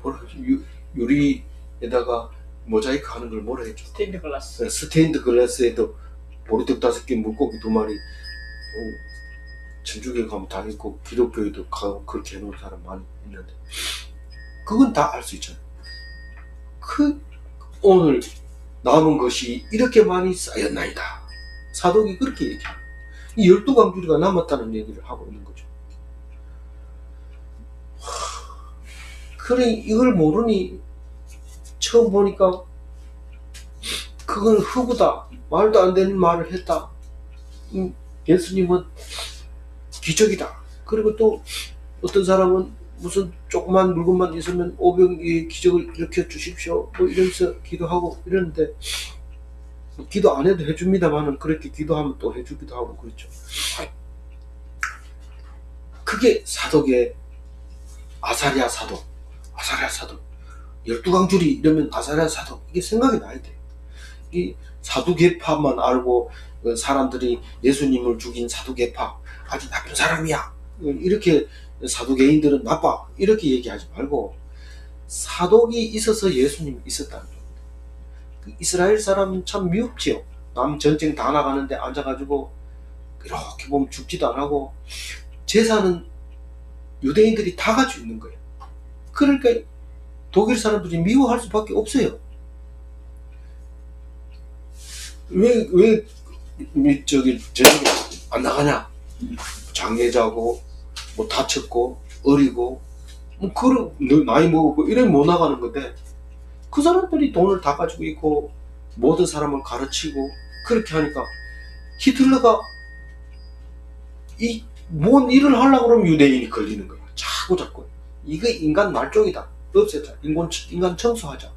Speaker 1: 뭐라 하지? 유리에다가 모자이크 하는 걸 뭐라 했죠?
Speaker 2: 스테인드 글라스.
Speaker 1: 스테인드 글라스에도 보리떡 5개, 물고기 2마리. 천주교에 가면 다 있고 기독교에도 가면 그렇게 해놓은 사람 많이 있는데 그건 다 알 수 있잖아요. 오늘 남은 것이 이렇게 많이 쌓였나이다. 사독이 그렇게 얘기합니다. 이 12광주리가 남았다는 얘기를 하고 있는 거죠. 그래 이걸 모르니 처음 보니까 그건 흑우다. 말도 안 되는 말을 했다. 예수님은 기적이다. 그리고 또 어떤 사람은 무슨 조그만 물건만 있으면 오병이의 기적을 일으켜 주십시오. 뭐 이러면서 기도하고 이러는데 기도 안 해도 해줍니다만은 그렇게 기도하면 또 해주기도 하고 그렇죠. 그게 사독의 아사랴 사독. 12광주리 이러면 아사랴 사독. 이게 생각이 나야 돼. 이 사두개파만 알고 사람들이 예수님을 죽인 사두개파 아주 나쁜 사람이야. 이렇게 사두개인들은 나빠. 이렇게 얘기하지 말고 사독이 있어서 예수님이 있었다는 겁니다. 그 이스라엘 사람은 참 미흡지요. 남 전쟁 다 나가는데 앉아가지고 이렇게 보면 죽지도 안 하고 제사는 유대인들이 다 가지고 있는 거예요. 그러니까 독일 사람들이 미워할 수밖에 없어요. 왜 저기 안 나가냐? 장애자고 뭐 다쳤고 어리고 뭐 그런 나이 먹었고 이러면 못 나가는 건데 그 사람들이 돈을 다 가지고 있고 모든 사람을 가르치고 그렇게 하니까 히틀러가 뭔 일을 하려고 그러면 유대인이 걸리는 거야. 자꾸 이거 인간 말종이다. 없애자. 인간 청소하자.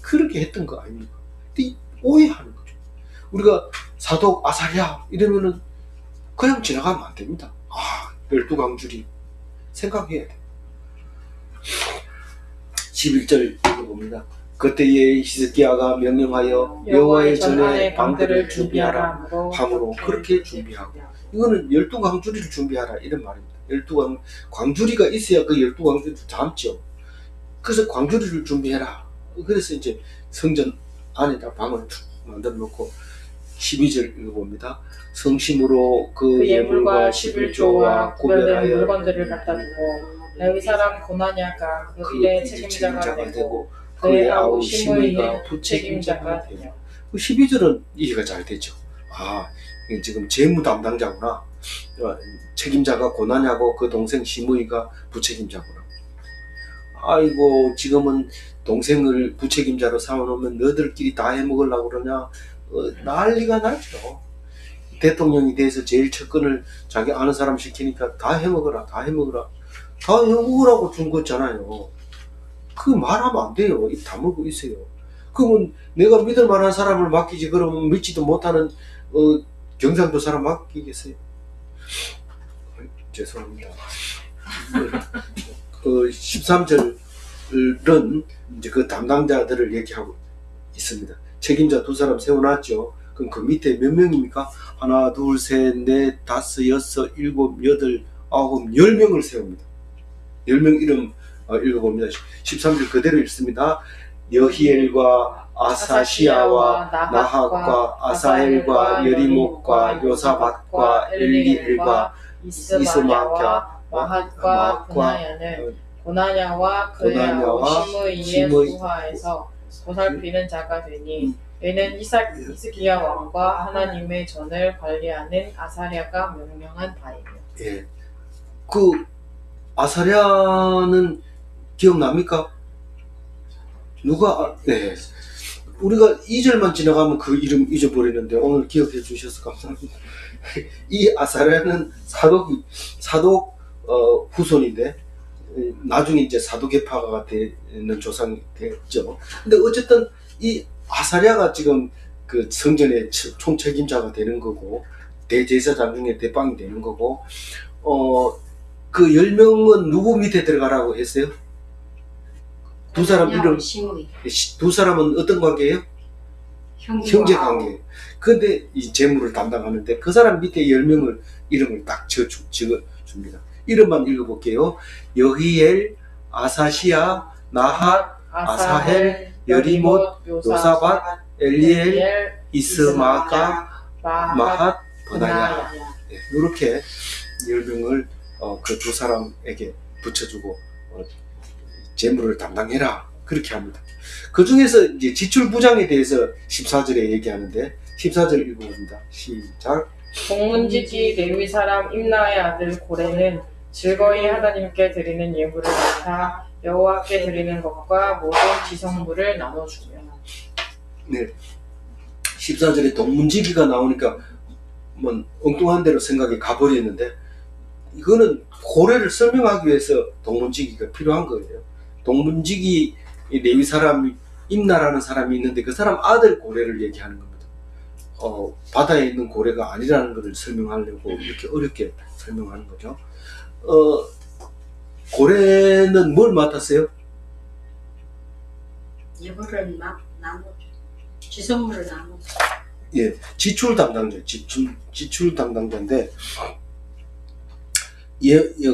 Speaker 1: 그렇게 했던 거 아닙니까? 근데 오해하는 거죠. 우리가 사독 아사랴 이러면은 그냥 지나가면 안 됩니다. 12광주리 생각해야 돼. 11절 읽어봅니다. 그때에 히스기야가 명령하여 여호와의 전에 방들을 준비하라 함으로 그렇게 준비하고 이거는 12광주리를 준비하라 이런 말입니다. 12광주리가 있어야 그 12광주리를 담죠. 그래서 광주리를 준비해라. 그래서 이제 성전 안에다 방을 만들어 놓고 12절 읽어봅니다. 성심으로 그 예물과 11조와 구별된 물건들을 갖다 두고 레위 사람 고나냐가 그 일의 책임자가 되고 그의 아우 시므이가 부책임자가 되며 12절은 이해가 잘 되죠. 지금 재무 담당자구나. 책임자가 고나냐고 그 동생 시므이가 부책임자구나. 아이고 지금은 동생을 부책임자로 삼아놓으면 너들끼리 다 해먹으려고 그러냐. 난리가 나죠. 대통령이 돼서 제일 첫건을 자기 아는 사람 시키니까 다 해먹으라. 다 해먹으라고 준 거잖아요. 그 말하면 안 돼요. 입 다물고 있어요. 그러면 내가 믿을 만한 사람을 맡기지 그러면 믿지도 못하는 경상도 사람 맡기겠어요? 죄송합니다. 13절은 이제 그 담당자들을 얘기하고 있습니다. 책임자 2사람 세워놨죠. 그럼 그 밑에 몇 명입니까? 하나, 둘, 셋, 넷, 다섯, 여섯, 일곱, 여덟, 아홉, 10명을 세웁니다. 10명 이름 읽어봅니다. 13절 그대로 읽습니다. 여히엘과 아사시아와 나학과 아사엘과 여리목과 요사밭과 엘리엘과
Speaker 2: 이스마야와 마핫과 브나야는 고나냐와 그의 아우 시므이의 부하에서 보살피는 자가 되니 이는 히스기야 왕과 하나님의 전을 관리하는 아사랴가 명령한 바이며.
Speaker 1: 예. 그 아사랴는 기억납니까? 누가 네. 우리가 2절만 지나가면 그 이름 잊어버리는데 오늘 기억해 주셔서 감사합니다. 이 아사랴는 사독 후손인데 나중에 이제 사도계파가 되는 조상이 됐죠. 근데 어쨌든 이 아사랴가 지금 그 성전의 총책임자가 되는 거고 대제사장 중에 대빵이 되는 거고 그 10명은 누구 밑에 들어가라고 했어요? 두 사람 이름 두 사람은 어떤 관계예요? 형제 관계. 근데 이 재물을 담당하는데 그 사람 밑에 10명을 이름을 딱 적어줍니다. 이름만 읽어볼게요. 여히엘, 아사시야, 나핫, 아사헬, 여리못, 요사밧, 엘리엘, 이스마가, 마핫, 버나야. 네, 이렇게 10명을 그 두 사람에게 붙여주고 재물을 담당해라 그렇게 합니다. 그 중에서 이제 지출부장에 대해서 14절에 얘기하는데 14절 읽어봅니다. 시작.
Speaker 2: 동문지기 레위 사람 임나의 아들 고레는 즐거이 하나님께 드리는 예물을 맡아 여호와께 드리는 것과 모든 지성물을 나눠주며.
Speaker 1: 네. 14절에 동문지기가 나오니까 뭐 엉뚱한 대로 생각이 가버리는데 이거는 고레를 설명하기 위해서 동문지기가 필요한 거예요. 동문지기 레위 사람 임나라는 사람이 있는데 그 사람 아들 고레를 얘기하는 겁니다. 바다에 있는 고래가 아니라는 것을 설명하려고 이렇게 어렵게 설명하는 거죠. 고래는 뭘 맡았어요?
Speaker 3: 예물을 나누죠. 지성물을 나누죠.
Speaker 1: 예, 지출 담당자, 지출 담당자인데,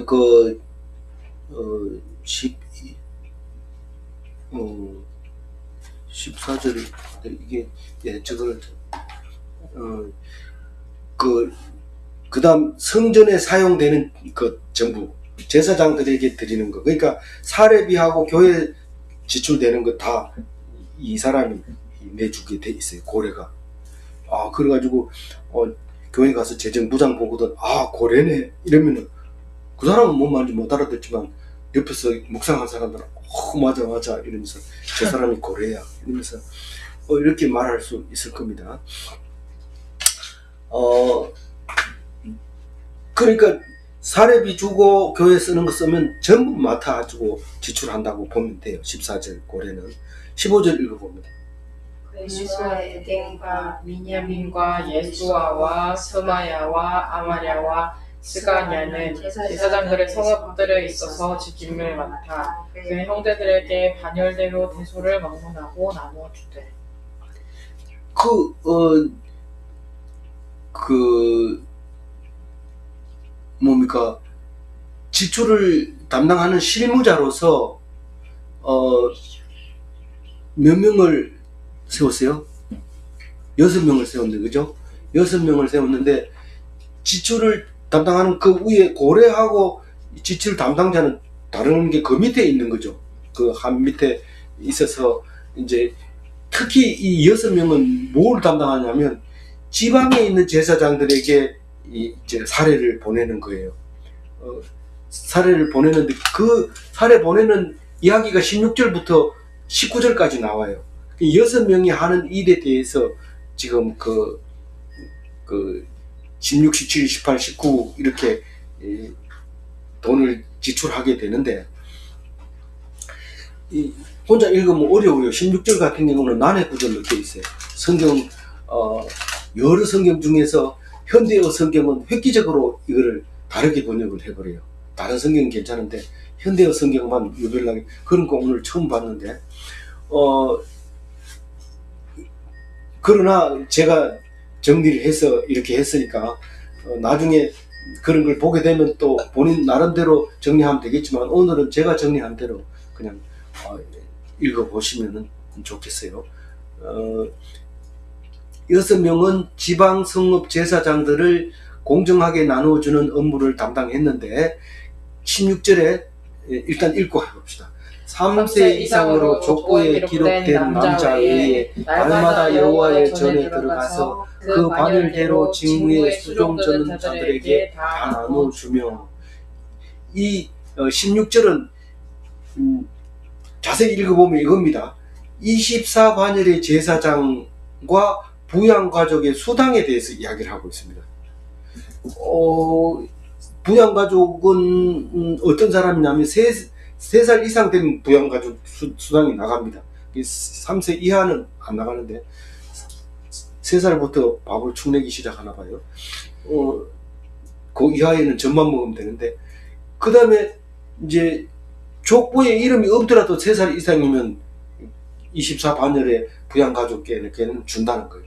Speaker 1: 그, 14절이, 이게, 예, 저걸, 그 다음 성전에 사용되는 것 전부 제사장들에게 드리는 거. 그러니까 사례비하고 교회 지출되는 거 다 이 사람이 내주게 돼 있어요. 고래가. 그래가지고 교회 가서 재정부장 보거든. 고래네 이러면은 그 사람은 뭔 말인지 못 알아듣지만 옆에서 묵상한 사람들은 맞아 이러면서 저 사람이 고래야 이러면서 이렇게 말할 수 있을 겁니다. 그러니까 사례비 주고 교회 쓰는 거 쓰면 전부 맡아가지고 지출한다고 보면 돼요. 14절 고래는. 15절 읽어봅니다.
Speaker 2: 예수와 에덴과 미냐민과 예수아와 스마야와 아마랴와 스가냐는 제사장들의 성읍들에 있어서 지킴을 맡아 그 형제들에게 반열대로 대소를 막론하고 나누어주되.
Speaker 1: 뭡니까? 지출을 담당하는 실무자로서 몇 명을 세웠어요? 6명을 세웠는데, 그죠? 6명을 세웠는데 지출을 담당하는 그 위에 고래하고 지출 담당자는 다른 게 그 밑에 있는 거죠. 그 한 밑에 있어서 이제 특히 이 6명은 뭘 담당하냐면 지방에 있는 제사장들에게 이제 사례를 보내는 거예요. 사례를 보내는데 그 사례 보내는 이야기가 16절부터 19절까지 나와요. 6명이 하는 일에 대해서 지금 그 16, 17, 18, 19 이렇게 돈을 지출하게 되는데 혼자 읽으면 어려워요. 16절 같은 경우는 난해 구절 넣혀 있어요. 성경 여러 성경 중에서 현대어 성경은 획기적으로 이거를 다르게 번역을 해버려요. 다른 성경은 괜찮은데 현대어 성경만 유별나게 그런 거 오늘 처음 봤는데 그러나 제가 정리를 해서 이렇게 했으니까 나중에 그런 걸 보게 되면 또 본인 나름대로 정리하면 되겠지만 오늘은 제가 정리한 대로 그냥 읽어보시면 좋겠어요. 6명은 지방 성읍 제사장들을 공정하게 나누어주는 업무를 담당했는데 16절에 일단 읽고 해봅시다. 3세 이상으로 족보에 기록된 남자 외에 날마다 여호와의 전에 들어가서 그 반열대로 직무에 수종드는 자들에게 다 나눠주며, 이 16절은 자세히 읽어보면 이겁니다. 24반열의 제사장과 부양가족의 수당에 대해서 이야기를 하고 있습니다. 부양가족은 어떤 사람이냐면 3살 이상 된 부양가족 수당이 나갑니다. 3세 이하는 안 나가는데 3살부터 밥을 축내기 시작하나 봐요. 그 이하에는 젖만 먹으면 되는데, 그 다음에 이제 족보에 이름이 없더라도 3살 이상이면 24반열의 부양가족에게는 준다는 거예요.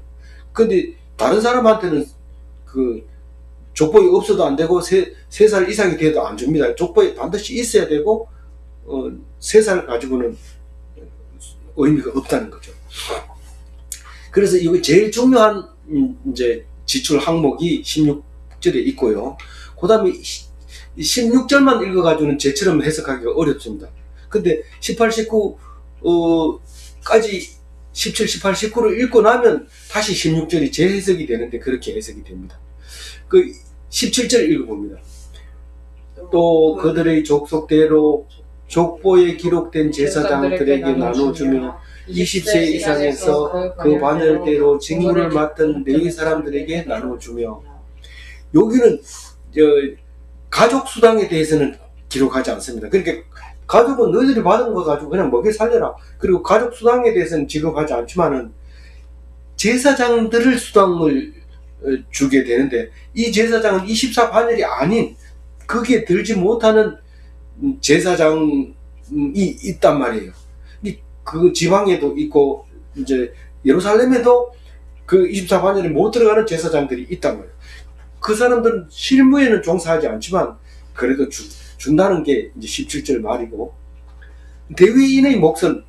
Speaker 1: 근데 다른 사람한테는 그 족보에 없어도 안 되고 3살 이상이 돼도 안 줍니다. 족보에 반드시 있어야 되고 3살 가지고는 의미가 없다는 거죠. 그래서 이거 제일 중요한 이제 지출 항목이 16절에 있고요. 그 다음에 16절만 읽어가지고는 제처럼 해석하기가 어렵습니다. 근데 18, 19 까지 17, 18, 19를 읽고 나면 다시 16절이 재해석이 되는데 그렇게 해석이 됩니다. 그 17절 읽어봅니다. 또 그들의 족속대로 족보에 기록된 제사장들에게 나눠주며 20세 이상에서 그 반열대로 직무를 맡은 레위 사람들에게 나눠주며, 여기는 가족 수당에 대해서는 기록하지 않습니다. 그러니까 가족은 너희들이 받은 거 가지고 그냥 먹여 살려라. 그리고 가족 수당에 대해서는 지급하지 않지만은 제사장들을 수당을 주게 되는데, 이 제사장은 24반열이 아닌 거기에 들지 못하는 제사장이 있단 말이에요. 그 지방에도 있고 이제 예루살렘에도 그 24반열에 못 들어가는 제사장들이 있단 말이에요. 그 사람들은 실무에는 종사하지 않지만 그래도 준다는 게 이제 17절 말이고, 레위인의 몫은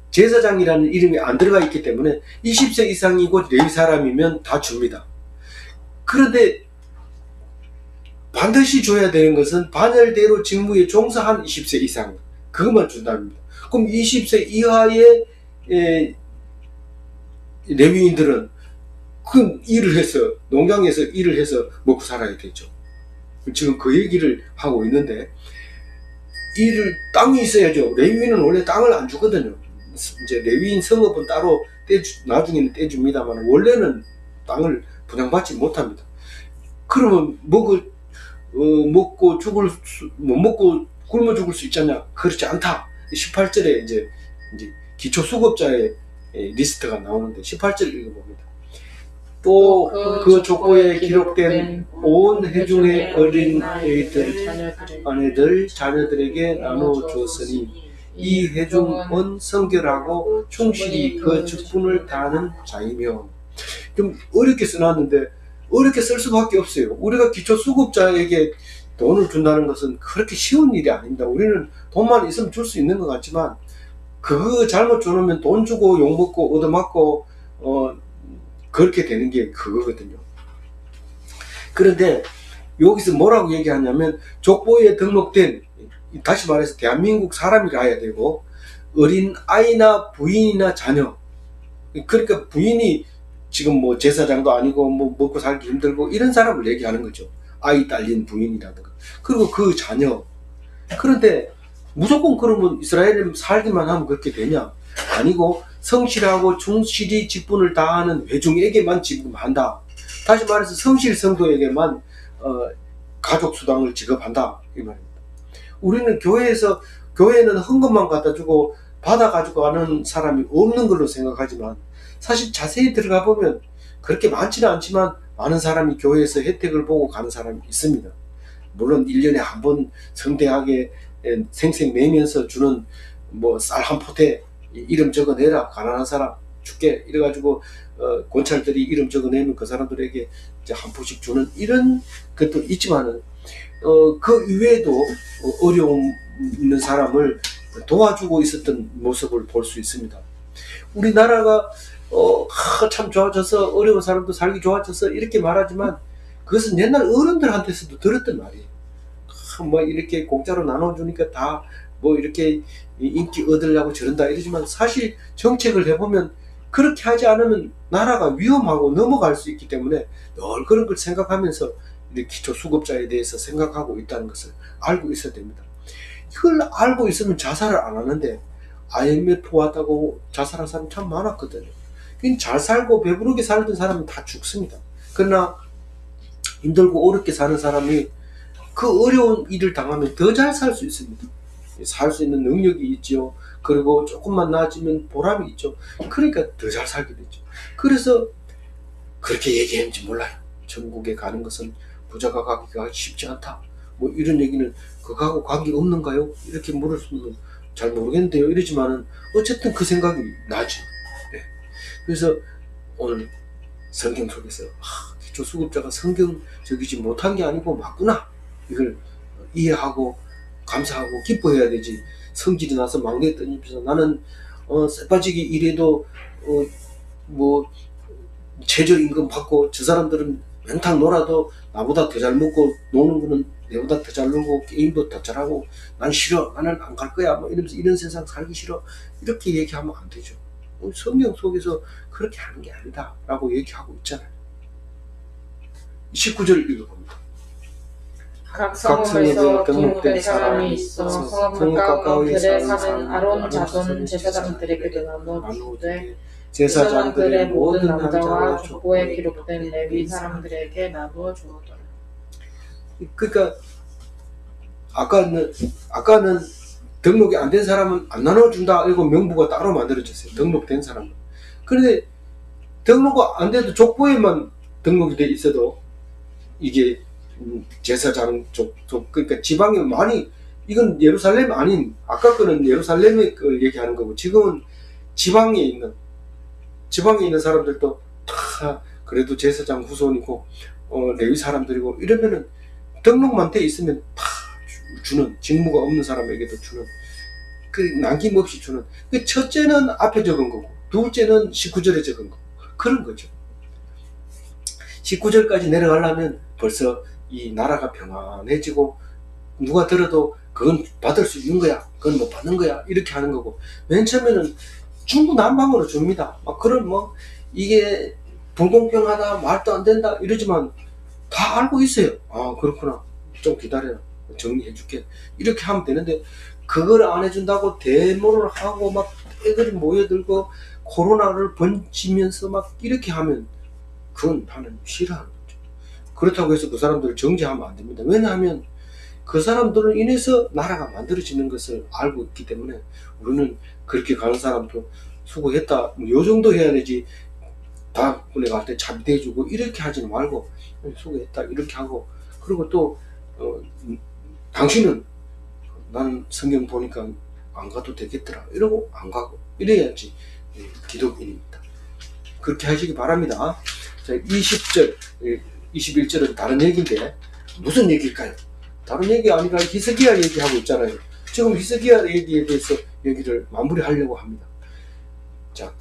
Speaker 1: 제사장이라는 이름이 안 들어가 있기 때문에 20세 이상이고 레위 사람이면 다 줍니다. 그런데 반드시 줘야 되는 것은 반열대로 직무에 종사한 20세 이상, 그것만 준답니다. 그럼 20세 이하의 레위인들은 그 일을 해서, 농장에서 일을 해서 먹고 살아야 되죠. 지금 그 얘기를 하고 있는데, 땅이 있어야죠. 레위인은 원래 땅을 안 주거든요. 이제 레위인 성읍은 따로 나중에는 떼줍니다만 원래는 땅을 분양받지 못합니다. 그러면 먹고 굶어 죽을 수 있잖냐? 그렇지 않다. 18절에 이제 기초 수급자의 리스트가 나오는데 18절 읽어봅니다. 또 그 족보에 기록된 온 회중의 어린 아내들 자녀들에게 나눠 주었으니 이 회중은 성결하고 충실히 그 직분을 다하는 자이며. 좀 어렵게 써놨는데 어렵게 쓸 수밖에 없어요. 우리가 기초 수급자에게 돈을 준다는 것은 그렇게 쉬운 일이 아닙니다. 우리는 돈만 있으면 줄 수 있는 것 같지만 그거 잘못 주면 돈 주고 욕먹고 얻어맞고 그렇게 되는 게 그거거든요. 그런데 여기서 뭐라고 얘기하냐면 족보에 등록된, 다시 말해서 대한민국 사람이라야 되고 어린 아이나 부인이나 자녀, 그러니까 부인이 지금 뭐 제사장도 아니고 뭐 먹고 살기 힘들고 이런 사람을 얘기하는 거죠. 아이 딸린 부인이라든가, 그리고 그 자녀. 그런데 무조건 그러면 이스라엘에 살기만 하면 그렇게 되냐? 아니고 성실하고 충실히 직분을 다하는 회중에게만 지급한다. 다시 말해서 성실 성도에게만 가족 수당을 지급한다, 이 말입니다. 우리는 교회는 헌금만 갖다 주고 받아가지고 가는 사람이 없는 걸로 생각하지만 사실 자세히 들어가 보면 그렇게 많지는 않지만 많은 사람이 교회에서 혜택을 보고 가는 사람이 있습니다. 물론 1년에 한 번 성대하게 생색 내면서 주는 뭐 쌀 한 포대 이름 적어내라, 가난한 사람 줄게 이래가지고 권찰들이 이름 적어내면 그 사람들에게 이제 한 포씩 주는 이런 것도 있지만은 그 이외에도 어려움 있는 사람을 도와주고 있었던 모습을 볼 수 있습니다. 우리나라가 참 좋아져서 어려운 사람도 살기 좋아져서 이렇게 말하지만 그것은 옛날 어른들한테서도 들었던 말이에요. 뭐 이렇게 공짜로 나눠주니까 다 뭐 이렇게 인기 얻으려고 저런다 이러지만 사실 정책을 해보면 그렇게 하지 않으면 나라가 위험하고 넘어갈 수 있기 때문에 늘 그런 걸 생각하면서 기초 수급자에 대해서 생각하고 있다는 것을 알고 있어야 됩니다. 이걸 알고 있으면 자살을 안 하는데 IMF 왔다고 자살한 사람 참 많았거든요. 잘 살고 배부르게 살던 사람은 다 죽습니다. 그러나 힘들고 어렵게 사는 사람이 그 어려운 일을 당하면 더 잘 살 수 있습니다. 살 수 있는 능력이 있죠. 그리고 조금만 나아지면 보람이 있죠. 그러니까 더 잘 살게 되죠. 그래서 그렇게 얘기했는지 몰라요. 천국에 가는 것은 부자가 가기가 쉽지 않다. 뭐 이런 얘기는 그거하고 관계 없는가요? 이렇게 물으시면 잘 모르겠는데요. 이러지만은 어쨌든 그 생각이 나죠. 네. 그래서 오늘 성경 속에서 기초 수급자가 성경적이지 못한 게 아니고 맞구나. 이걸 이해하고 감사하고 기뻐해야 되지. 성질이 나서 막내 떠니면서 나는 쎄빠지게 일해도 뭐 최저임금 받고 저 사람들은 맹탕 놀아도 나보다 더 잘 먹고 노는 거는 내보다 더 잘 놀고 게임도 더 잘하고 난 싫어. 나는 안 갈 거야. 뭐 이러면서 이런 세상 살기 싫어. 이렇게 얘기하면 안 되죠. 성경 속에서 그렇게 하는 게 아니다 라고 얘기하고 있잖아요. 19절 읽어봅니다.
Speaker 2: 각 성읍에서 등록된 사람이 있어 성읍 가까운 들에 사는 아론 자손 제사장들에게도 나눠주되 제사장 들의 모든 남자와 족보에 기록된 레위 사람들에게 나누어 주었더라.
Speaker 1: 그러니까 아까는 등록이 안 된 사람은 안 나눠준다 이거 명부가 따로 만들어졌어요. 등록된 사람은. 그런데 등록 안 돼도 족보에만 등록이 돼 있어도 이게 제사장 그러니까 지방에 많이 이건 예루살렘 아닌 아까 거는 예루살렘의 걸 얘기하는 거고 지금은 지방에 있는 사람들도 다 그래도 제사장 후손이고 레위 사람들이고 이러면은 등록만 돼 있으면 다 주는 직무가 없는 사람에게도 주는 그 남김없이 주는 그 첫째는 앞에 적은 거고 둘째는 19절에 적은 거 그런 거죠. 19절까지 내려가려면 벌써 이 나라가 평안해지고 누가 들어도 그건 받을 수 있는 거야 그건 못 받는 거야 이렇게 하는 거고 맨 처음에는 중구난방으로 줍니다. 막 그런 뭐 이게 불공평하다 말도 안 된다 이러지만 다 알고 있어요. 아 그렇구나 좀 기다려 정리해 줄게 이렇게 하면 되는데 그걸 안 해준다고 데모를 하고 막 애들이 모여들고 코로나를 번지면서 막 이렇게 하면 그건 하나님 싫어하는 거죠. 그렇다고 해서 그 사람들을 정죄하면 안 됩니다. 왜냐하면 그 사람들로 인해서 나라가 만들어지는 것을 알고 있기 때문에 우리는 그렇게 가는 사람도 수고했다 요 정도 해야 되지 다음번에 갈 때 참대해주고 이렇게 하지 말고 수고했다 이렇게 하고 그리고 또 당신은 나는 성경 보니까 안 가도 되겠더라 이러고 안 가고 이래야지 기독인입니다. 그렇게 하시기 바랍니다. 자, 20절 21절은 다른 얘기인데 무슨 얘기일까요? 다른 얘기 아니라 히스기야 얘기하고 있잖아요. 지금 히스기야 얘기에 대해서 얘기를 마무리하려고 합니다. 자,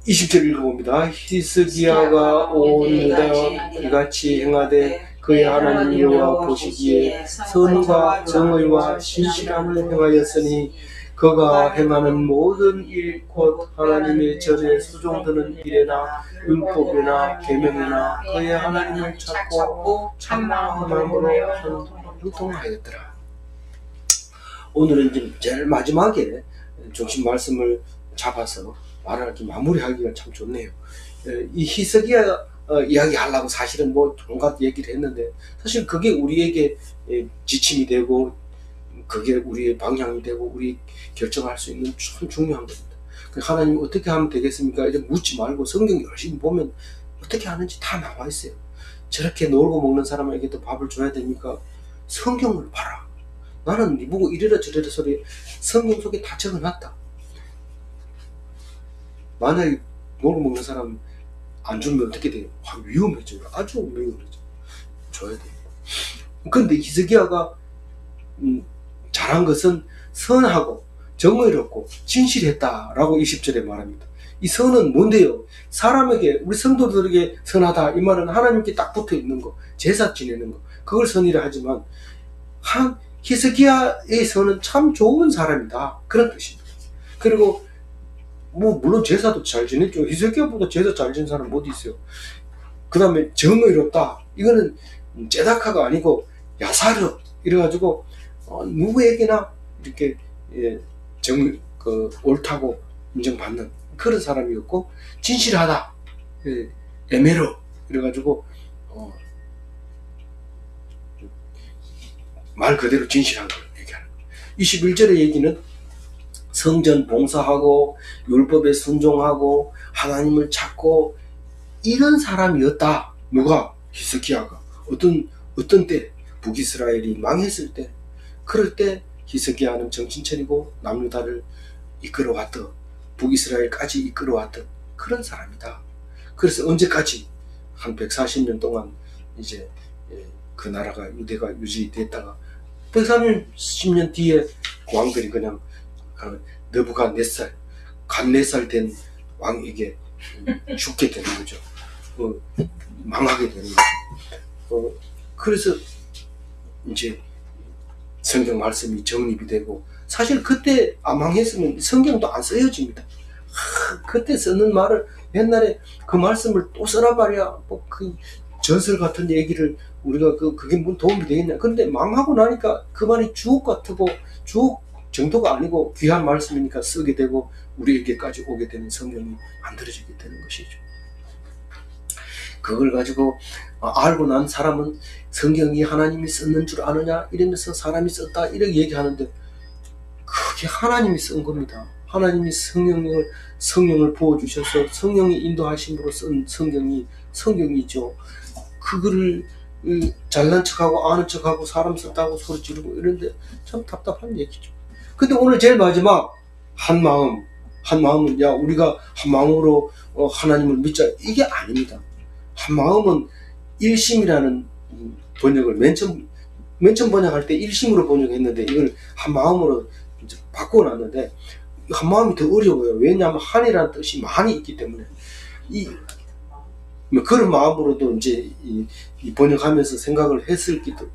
Speaker 1: 20절 읽어봅니다. 히스기야가 온 유다 이같이 행하되 그의 하나님 여호와 보시기에 선과 정의와 신실함을 행하였으니 그가 행하는 모든 일 곧 하나님의 절에 수종드는 일에나 율법이나 계명이나 그의 하나님을 찾고 참마음으로 형통하였더라. 오늘은 이제 제일 마지막에 중심 말씀을 잡아서 말하기 마무리하기가 참 좋네요. 이 히스기야 이야기 하려고 사실은 뭐 온갖 얘기를 했는데 사실 그게 우리에게 지침이 되고 그게 우리의 방향이 되고 우리 결정할 수 있는 참 중요한 겁니다. 하나님 어떻게 하면 되겠습니까? 이제 묻지 말고 성경 열심히 보면 어떻게 하는지 다 나와 있어요. 저렇게 놀고 먹는 사람에게도 밥을 줘야 됩니까? 성경을 봐라. 나는 네 보고 이래라 저래라 소리 성경 속에 다 적어놨다. 만약에 놀고 먹는 사람 안 주면 어떻게 돼요? 위험해져요. 아주 위험해져. 줘야 돼요. 근데 히스기야가 잘한 것은 선하고 정의롭고 진실했다라고 20절에 말합니다. 이 선은 뭔데요? 사람에게, 우리 성도들에게 선하다 이 말은 하나님께 딱 붙어 있는 거, 제사 지내는 거, 그걸 선이라 하지만 히스기야의 선은 참 좋은 사람이다, 그런 뜻입니다. 그리고 뭐 물론 제사도 잘 지냈죠. 히스기야보다 제사 잘 지낸 사람 어디 있어요? 그 다음에 정의롭다, 이거는 제다카가 아니고 야사르 이래가지고 누구에게나 이렇게 옳다고 인정받는 그런 사람이었고, 진실하다, 에메로 이래가지고 말 그대로 진실한 걸 얘기하는 거예요. 21절의 얘기는 성전 봉사하고 율법에 순종하고 하나님을 찾고 이런 사람이었다. 누가? 히스기야가. 어떤 때? 북이스라엘이 망했을 때, 그럴 때 히스기야는 정신 차리고 남유다를 이끌어왔던, 북이스라엘까지 이끌어왔던 그런 사람이다. 그래서 언제까지? 한 140년 동안 이제 그 나라가, 유대가 유지됐다가 130년 뒤에 왕들이 그냥 느부갓네살, 갓 4살 된 왕에게 죽게 되는 거죠. 망하게 되는 거죠. 그래서 이제 성경 말씀이 정립이 되고, 사실 그때 안 망했으면 성경도 안 쓰여집니다. 그때 쓰는 말을 옛날에 그 말씀을 또 써란 말이야. 뭐 그 전설 같은 얘기를 우리가 그게 뭔 도움이 되겠냐. 그런데 망하고 나니까 그 말이 주옥 같고, 주옥 정도가 아니고 귀한 말씀이니까 쓰게 되고 우리에게까지 오게 되는 성경이 만들어지게 되는 것이죠. 그걸 가지고 알고 난 사람은 성경이 하나님이 썼는 줄 아느냐 이러면서 사람이 썼다 이렇게 얘기하는데, 그게 하나님이 쓴 겁니다. 하나님이 성령을 부어주셔서 성령이 인도하심으로 쓴 성경이죠. 그거를 잘난 척하고 아는 척하고 사람 썼다고 소리 지르고 이런데 참 답답한 얘기죠. 근데 오늘 제일 마지막 한마음은, 야 우리가 한마음으로 하나님을 믿자, 이게 아닙니다. 한마음은 일심이라는 번역을 맨 처음 번역할 때 일심으로 번역했는데, 이걸 한마음으로 이제 바꿔놨는데, 한마음이 더 어려워요. 왜냐하면 한이라는 뜻이 많이 있기 때문에. 그런 마음으로도 이제 이 번역하면서 생각을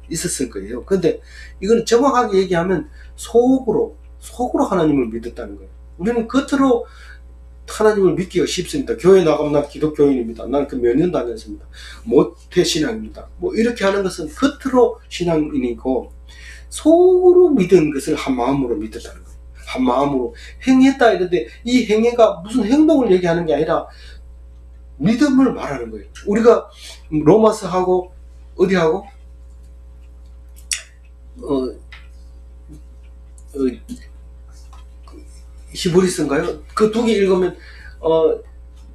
Speaker 1: 있었을 거예요. 근데 이거는 정확하게 얘기하면 속으로 하나님을 믿었다는 거예요. 우리는 겉으로 하나님을 믿기가 쉽습니다. 교회 나가면 난 기독교인입니다. 난 그 몇 년 다녔습니다. 모태신앙입니다. 뭐 이렇게 하는 것은 겉으로 신앙인이고, 속으로 믿은 것을 한 마음으로 믿었다는 거예요. 한 마음으로 행했다 이런데, 이 행위가 무슨 행동을 얘기하는 게 아니라 믿음을 말하는 거예요. 우리가 로마서하고 어디하고 히브리서인가요? 그 두 개 읽으면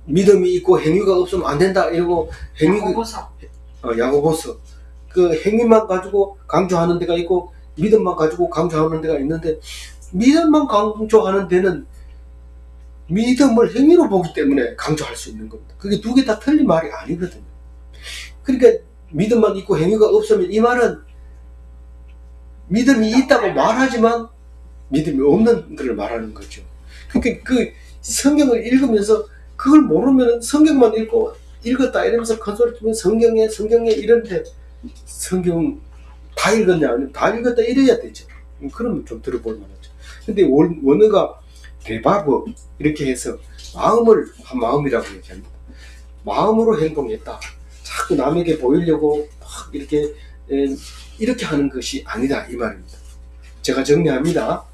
Speaker 1: 믿음이 있고 행위가 없으면 안 된다 이러고, 야고보서 그 행위만 가지고 강조하는 데가 있고 믿음만 가지고 강조하는 데가 있는데, 믿음만 강조하는 데는 믿음을 행위로 보기 때문에 강조할 수 있는 겁니다. 그게 두 개 다 틀린 말이 아니거든요. 그러니까 믿음만 있고 행위가 없으면, 이 말은 믿음이 있다고 말하지만 믿음이 없는 것을 말하는 거죠. 그러니까 그 성경을 읽으면서 그걸 모르면 성경만 읽었다 이러면서 큰소리 치면 성경에 이런데, 성경 다 읽었냐 아니면 다 읽었다 이래야 되죠. 그러면 좀 들어볼 만하죠. 근데 원어가 대바브 이렇게 해서 마음을 한 마음이라고 얘기합니다. 마음으로 행동했다. 자꾸 남에게 보이려고 막 이렇게 하는 것이 아니다 이 말입니다. 제가 정리합니다.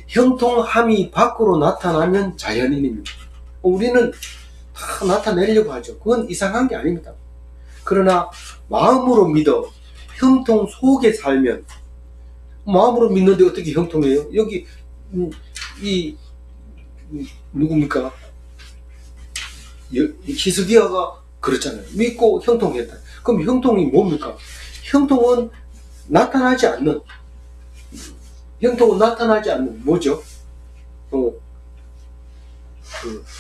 Speaker 1: 형통함이 밖으로 나타나면 자연인입니다. 우리는 다 나타내려고 하죠. 그건 이상한 게 아닙니다. 그러나 마음으로 믿어 형통 속에 살면, 마음으로 믿는데 어떻게 형통해요? 여기 누굽니까? 히스기야가 그렇잖아요. 믿고 형통했다. 그럼 형통이 뭡니까? 형통은 나타나지 않는 뭐죠? 그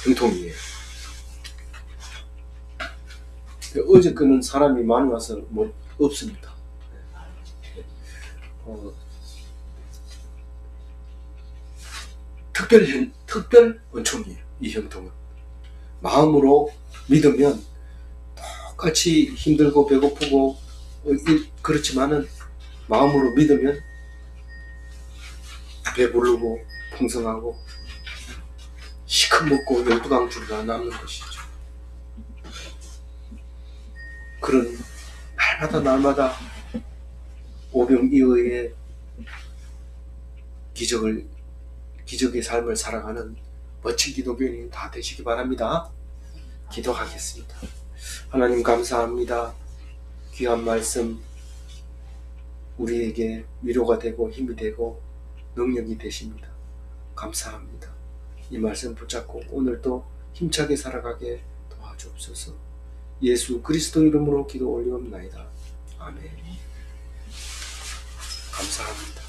Speaker 1: 형통이에요. 어제 그는 사람이 많이 와서 뭐 없습니다. 특별 은총이에요. 이 형통은. 마음으로 믿으면 똑같이 힘들고 배고프고 그렇지만은 마음으로 믿으면 배부르고 풍성하고 시커멓고 12강줄가 남는 것이죠. 그런 날마다 오병이어의 기적의 삶을 살아가는 멋진 기독교인이 다 되시기 바랍니다. 기도하겠습니다. 하나님 감사합니다. 귀한 말씀 우리에게 위로가 되고 힘이 되고 능력이 되십니다. 감사합니다. 이 말씀 붙잡고 오늘도 힘차게 살아가게 도와주옵소서. 예수 그리스도 이름으로 기도 올리옵나이다. 아멘. 감사합니다.